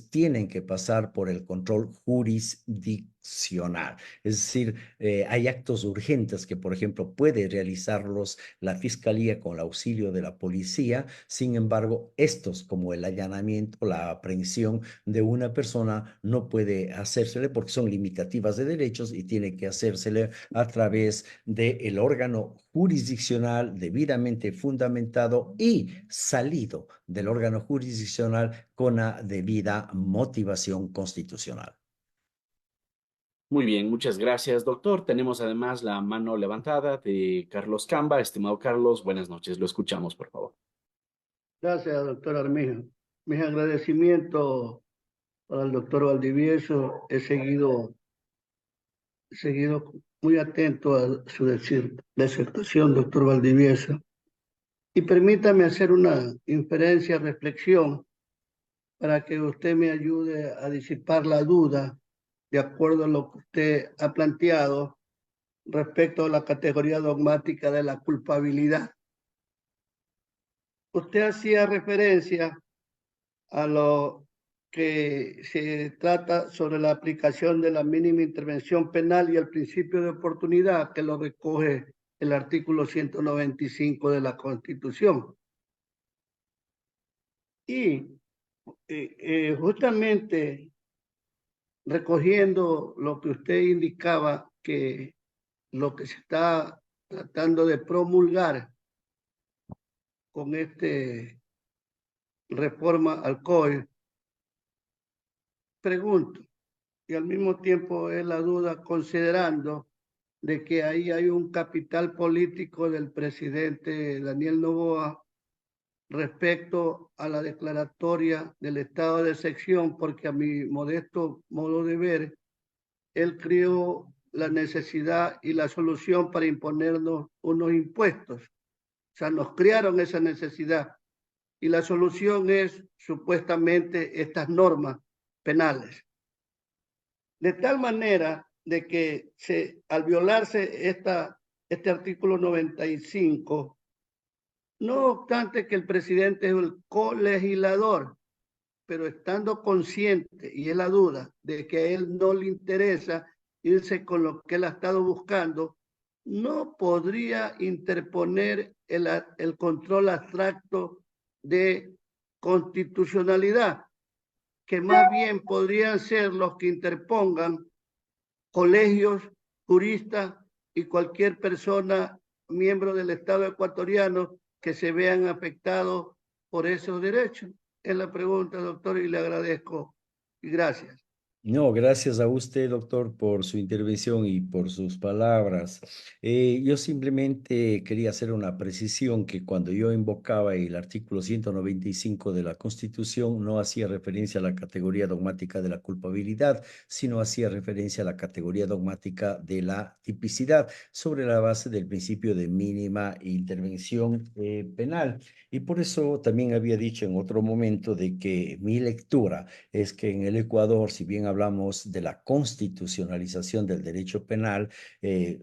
tienen que pasar por el control jurisdiccional. Es decir, hay actos urgentes que, por ejemplo, puede realizarlos la fiscalía con el auxilio de la policía. Sin embargo, estos, como el allanamiento, la aprehensión de una persona, no puede hacérsele porque son limitativas de derechos y tiene que hacérsele a través del órgano jurisdiccional debidamente fundamentado y salido del órgano jurisdiccional con la debida motivación constitucional. Muy bien, muchas gracias, doctor. Tenemos además la mano levantada de Carlos Camba. Estimado Carlos, buenas noches. Lo escuchamos, por favor. Gracias, doctor Armijo. Mis agradecimientos para el doctor Valdivieso. He seguido muy atento a su disertación, doctor Valdivieso. Y permítame hacer una inferencia, reflexión, para que usted me ayude a disipar la duda de acuerdo a lo que usted ha planteado respecto a la categoría dogmática de la culpabilidad. Usted hacía referencia a lo que se trata sobre la aplicación de la mínima intervención penal y el principio de oportunidad que lo recoge el artículo 195 de la Constitución. Y justamente recogiendo lo que usted indicaba, que lo que se está tratando de promulgar con este reforma al COE, pregunto, y al mismo tiempo es la duda considerando de que ahí hay un capital político del presidente Daniel Noboa respecto a la declaratoria del estado de excepción, porque a mi modesto modo de ver, él creó la necesidad y la solución para imponernos unos impuestos. O sea, nos crearon esa necesidad y la solución es supuestamente estas normas penales. De tal manera de que al violarse este artículo 95, no obstante que el presidente es el colegislador, pero estando consciente, y es la duda, de que a él no le interesa irse con lo que él ha estado buscando, no podría interponer el control abstracto de constitucionalidad, que más bien podrían ser los que interpongan colegios, juristas y cualquier persona miembro del Estado ecuatoriano que se vean afectados por esos derechos. Es la pregunta, doctor, y le agradezco. Y gracias. No, gracias a usted, doctor, por su intervención y por sus palabras. Yo simplemente quería hacer una precisión que cuando yo invocaba el artículo 195 de la Constitución, no hacía referencia a la categoría dogmática de la culpabilidad, sino hacía referencia a la categoría dogmática de la tipicidad, sobre la base del principio de mínima intervención penal. Y por eso también había dicho en otro momento de que mi lectura es que en el Ecuador, si bien hablamos de la constitucionalización del derecho penal,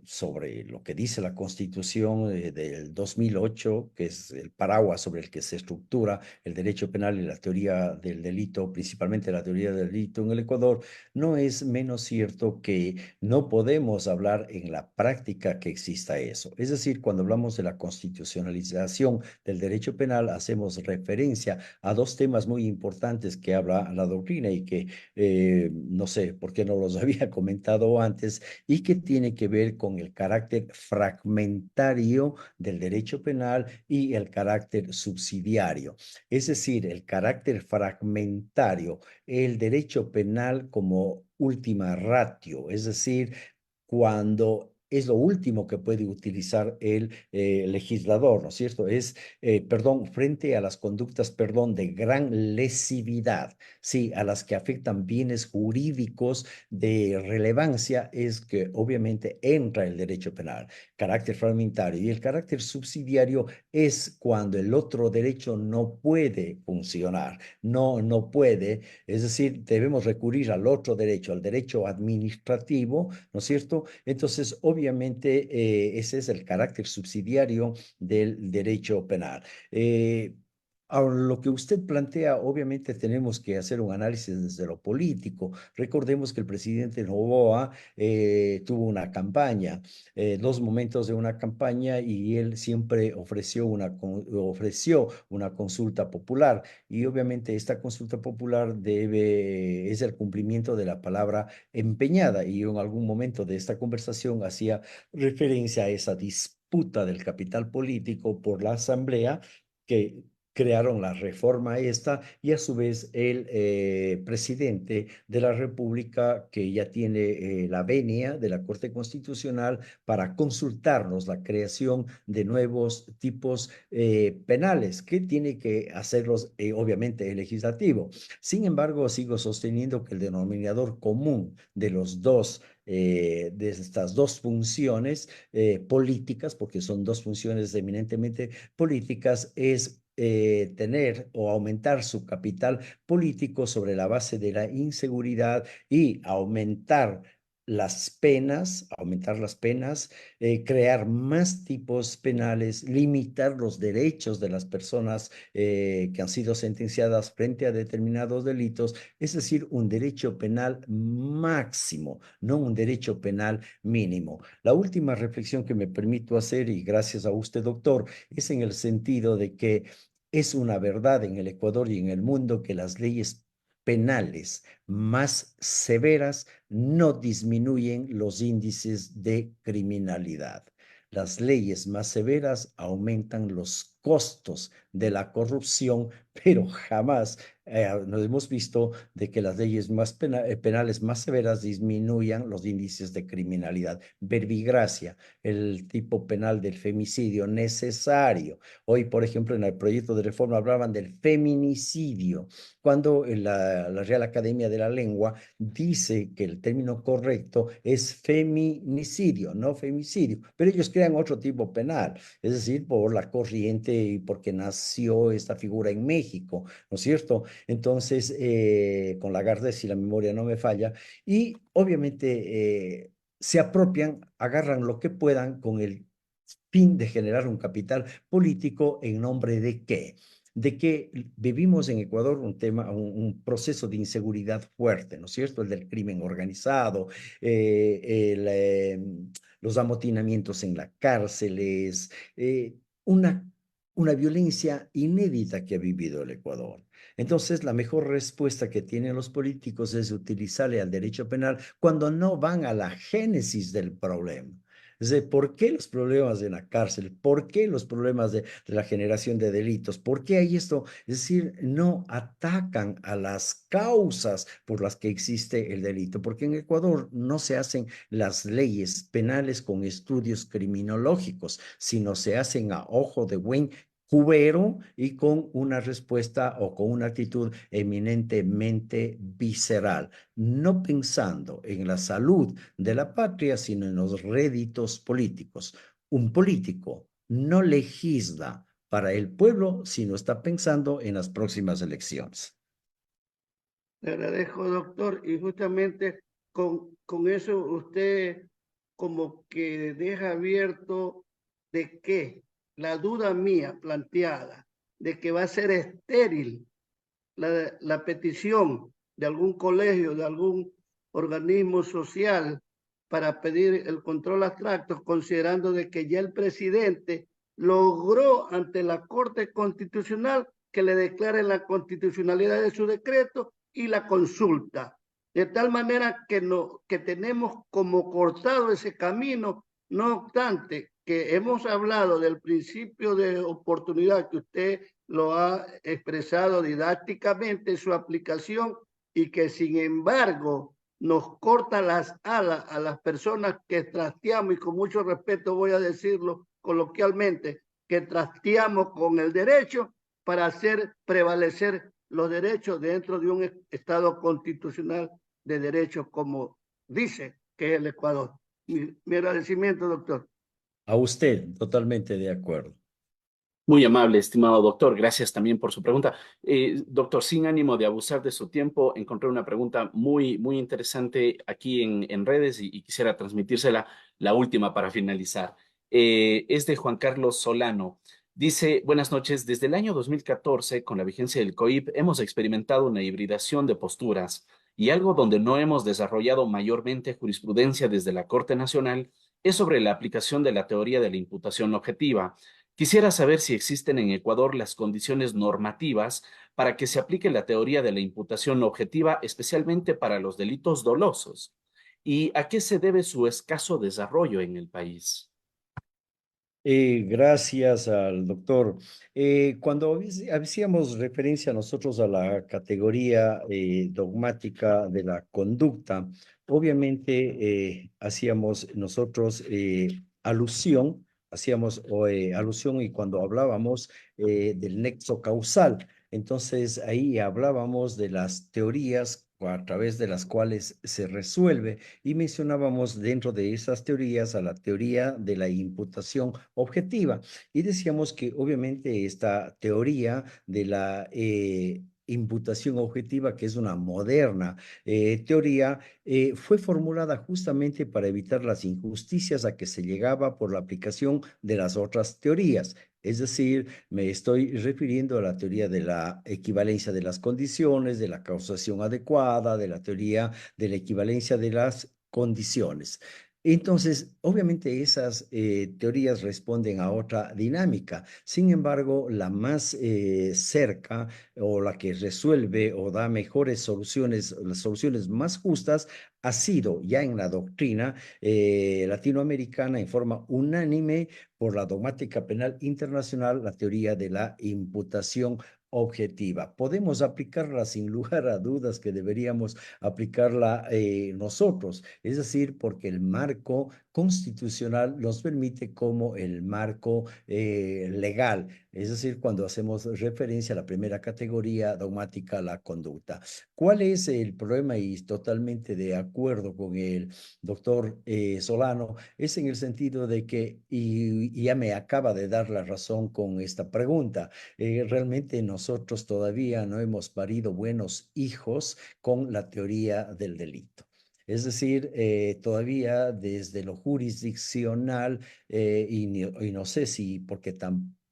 sobre lo que dice la Constitución del 2008, que es el paraguas sobre el que se estructura el derecho penal y la teoría del delito, principalmente la teoría del delito en el Ecuador, no es menos cierto que no podemos hablar en la práctica que exista eso. Es decir, cuando hablamos de la constitucionalización del derecho penal, hacemos referencia a dos temas muy importantes que habla la doctrina y que no sé por qué no los había comentado antes, y que tiene que ver con el carácter fragmentario del derecho penal y el carácter subsidiario. Es decir, el carácter fragmentario, el derecho penal como última ratio, es decir, cuando es lo último que puede utilizar el legislador, ¿no es cierto? Es, perdón, frente a las conductas, perdón, de gran lesividad, sí, a las que afectan bienes jurídicos de relevancia, es que obviamente entra el derecho penal, carácter fragmentario. Y el carácter subsidiario es cuando el otro derecho no puede funcionar, no puede, es decir, debemos recurrir al otro derecho, al derecho administrativo, ¿no es cierto? Entonces, obviamente, ese es el carácter subsidiario del derecho penal. Ahora, lo que usted plantea, obviamente tenemos que hacer un análisis desde lo político. Recordemos que el presidente Noboa tuvo una campaña, dos momentos de una campaña, y él siempre ofreció una consulta popular. Y obviamente esta consulta popular es el cumplimiento de la palabra empeñada, y yo en algún momento de esta conversación hacía referencia a esa disputa del capital político por la asamblea que crearon la reforma esta, y a su vez el presidente de la República, que ya tiene la venia de la Corte Constitucional para consultarnos la creación de nuevos tipos penales, que tiene que hacerlos obviamente el legislativo. Sin embargo, sigo sosteniendo que el denominador común de los dos, de estas dos funciones políticas, porque son dos funciones eminentemente políticas, es tener o aumentar su capital político sobre la base de la inseguridad, y aumentar las penas, crear más tipos penales, limitar los derechos de las personas que han sido sentenciadas frente a determinados delitos, es decir, un derecho penal máximo, no un derecho penal mínimo. La última reflexión que me permito hacer, y gracias a usted, doctor, es en el sentido de que es una verdad en el Ecuador y en el mundo que las leyes penales más severas no disminuyen los índices de criminalidad. Las leyes más severas aumentan los costos de la corrupción, pero jamás nos hemos visto de que las leyes penales más severas disminuyan los índices de criminalidad. Verbigracia, el tipo penal del femicidio necesario. Hoy, por ejemplo, en el proyecto de reforma hablaban del feminicidio, cuando la Real Academia de la Lengua dice que el término correcto es feminicidio, no femicidio, pero ellos crean otro tipo penal, es decir, por la corriente y porque nació esta figura en México, ¿no es cierto? Entonces, con Lagarde, si la memoria no me falla, y obviamente se apropian, agarran lo que puedan con el fin de generar un capital político. ¿En nombre de qué? De que vivimos en Ecuador un proceso de inseguridad fuerte, ¿no es cierto? El del crimen organizado, los amotinamientos en las cárceles, una, una violencia inédita que ha vivido el Ecuador. Entonces, la mejor respuesta que tienen los políticos es utilizarle al derecho penal cuando no van a la génesis del problema. Es decir, ¿por qué los problemas en la cárcel? ¿Por qué los problemas de la generación de delitos? ¿Por qué hay esto? Es decir, no atacan a las causas por las que existe el delito, porque en Ecuador no se hacen las leyes penales con estudios criminológicos, sino se hacen a ojo de buen cubero y con una respuesta o con una actitud eminentemente visceral, no pensando en la salud de la patria, sino en los réditos políticos. Un político no legisla para el pueblo, sino está pensando en las próximas elecciones. Le agradezco, doctor, y justamente con eso usted como que deja abierto de que la duda mía planteada de que va a ser estéril la petición de algún colegio, de algún organismo social para pedir el control abstracto, considerando de que ya el presidente logró ante la Corte Constitucional que le declare la constitucionalidad de su decreto y la consulta. De tal manera que, no, que tenemos como cortado ese camino, no obstante que hemos hablado del principio de oportunidad que usted lo ha expresado didácticamente su aplicación y que sin embargo nos corta las alas a las personas que trasteamos, y con mucho respeto voy a decirlo coloquialmente, que trasteamos con el derecho para hacer prevalecer los derechos dentro de un Estado constitucional de derechos como dice que es el Ecuador. Mi agradecimiento, doctor. A usted, totalmente de acuerdo. Muy amable, estimado doctor. Gracias también por su pregunta. Doctor, sin ánimo de abusar de su tiempo, encontré una pregunta muy interesante aquí en redes y quisiera transmitírsela, la última para finalizar. Es de Juan Carlos Solano. Dice, buenas noches, desde el año 2014, con la vigencia del COIP, hemos experimentado una hibridación de posturas y algo donde no hemos desarrollado mayormente jurisprudencia desde la Corte Nacional es sobre la aplicación de la teoría de la imputación objetiva. Quisiera saber si existen en Ecuador las condiciones normativas para que se aplique la teoría de la imputación objetiva, especialmente para los delitos dolosos, y a qué se debe su escaso desarrollo en el país. Gracias al doctor. Cuando hacíamos referencia nosotros a la categoría dogmática de la conducta, obviamente hacíamos nosotros alusión y cuando hablábamos del nexo causal, entonces ahí hablábamos de las teorías a través de las cuales se resuelve y mencionábamos dentro de esas teorías a la teoría de la imputación objetiva y decíamos que obviamente esta teoría de la imputación objetiva, que es una moderna teoría, fue formulada justamente para evitar las injusticias a que se llegaba por la aplicación de las otras teorías. Es decir, me estoy refiriendo a la teoría de la equivalencia de las condiciones, de la causación adecuada, de la teoría de la equivalencia de las condiciones. Entonces, obviamente esas teorías responden a otra dinámica. Sin embargo, la más cerca o la que resuelve o da mejores soluciones, las soluciones más justas, ha sido ya en la doctrina latinoamericana en forma unánime por la dogmática penal internacional, la teoría de la imputación objetiva. Podemos aplicarla sin lugar a dudas que deberíamos aplicarla nosotros, es decir, porque el marco constitucional nos permite como el marco legal, es decir, cuando hacemos referencia a la primera categoría dogmática, la conducta. ¿Cuál es el problema? Y totalmente de acuerdo con el doctor Solano, es en el sentido de que, y ya me acaba de dar la razón con esta pregunta, realmente nosotros todavía no hemos parido buenos hijos con la teoría del delito. Es decir, todavía desde lo jurisdiccional, y no sé si porque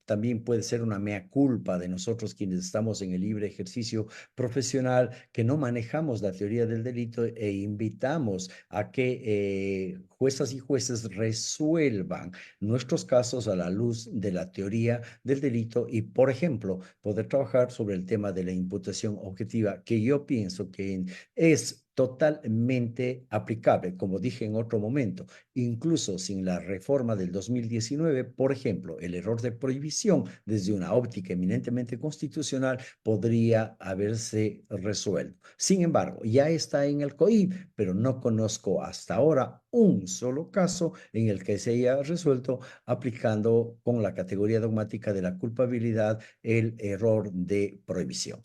también puede ser una mea culpa de nosotros quienes estamos en el libre ejercicio profesional, que no manejamos la teoría del delito e invitamos a que juezas y jueces resuelvan nuestros casos a la luz de la teoría del delito y, por ejemplo, poder trabajar sobre el tema de la imputación objetiva, que yo pienso que es totalmente aplicable, como dije en otro momento, incluso sin la reforma del 2019, por ejemplo, el error de prohibición desde una óptica eminentemente constitucional podría haberse resuelto. Sin embargo, ya está en el COIP, pero no conozco hasta ahora un solo caso en el que se haya resuelto aplicando con la categoría dogmática de la culpabilidad el error de prohibición.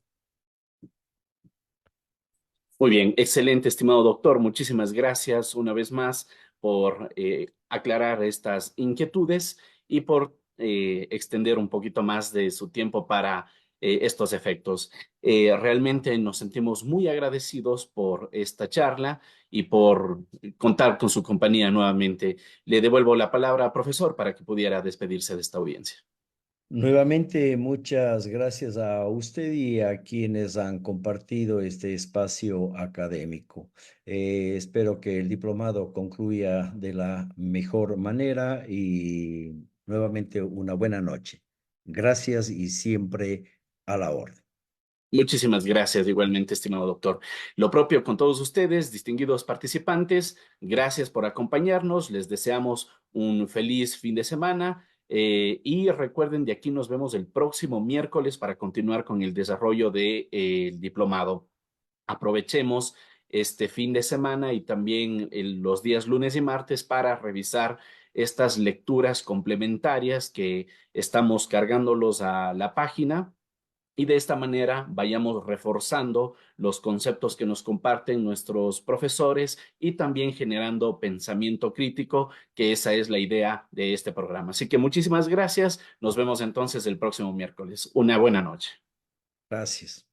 Muy bien, excelente, estimado doctor. Muchísimas gracias una vez más por aclarar estas inquietudes y por extender un poquito más de su tiempo para estos efectos. Realmente nos sentimos muy agradecidos por esta charla y por contar con su compañía nuevamente. Le devuelvo la palabra, profesor, para que pudiera despedirse de esta audiencia. Nuevamente, muchas gracias a usted y a quienes han compartido este espacio académico. Espero que el diplomado concluya de la mejor manera y nuevamente una buena noche. Gracias y siempre a la orden. Muchísimas gracias igualmente, estimado doctor. Lo propio con todos ustedes, distinguidos participantes. Gracias por acompañarnos. Les deseamos un feliz fin de semana. Y recuerden, de aquí nos vemos el próximo miércoles para continuar con el desarrollo del diplomado. Aprovechemos este fin de semana y también los días lunes y martes para revisar estas lecturas complementarias que estamos cargándolos a la página y de esta manera vayamos reforzando los conceptos que nos comparten nuestros profesores y también generando pensamiento crítico, que esa es la idea de este programa. Así que muchísimas gracias. Nos vemos entonces el próximo miércoles. Una buena noche. Gracias.